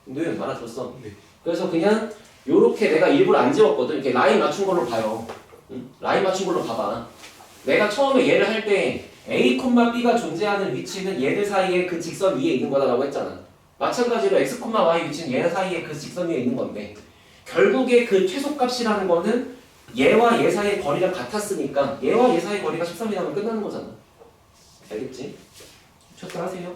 네, 알아들었어. 네. 그래서 그냥 요렇게 내가 일부러 안 지웠거든. 이렇게 라인 맞춘 걸로 봐요. 응? 라인 맞춘 걸로 봐봐. 내가 처음에 얘를 할 때 A, B가 존재하는 위치는 얘들 사이에 그 직선 위에 있는 거다라고 했잖아. 마찬가지로 x, y 위치는 얘 사이에 그 직선 위에 있는 건데 결국에 그 최소값이라는 거는 얘와 얘 사이의 거리랑 같았으니까 얘와 얘 사이의 거리가 13이라면 끝나는 거잖아. 알겠지? 쳤다 하세요.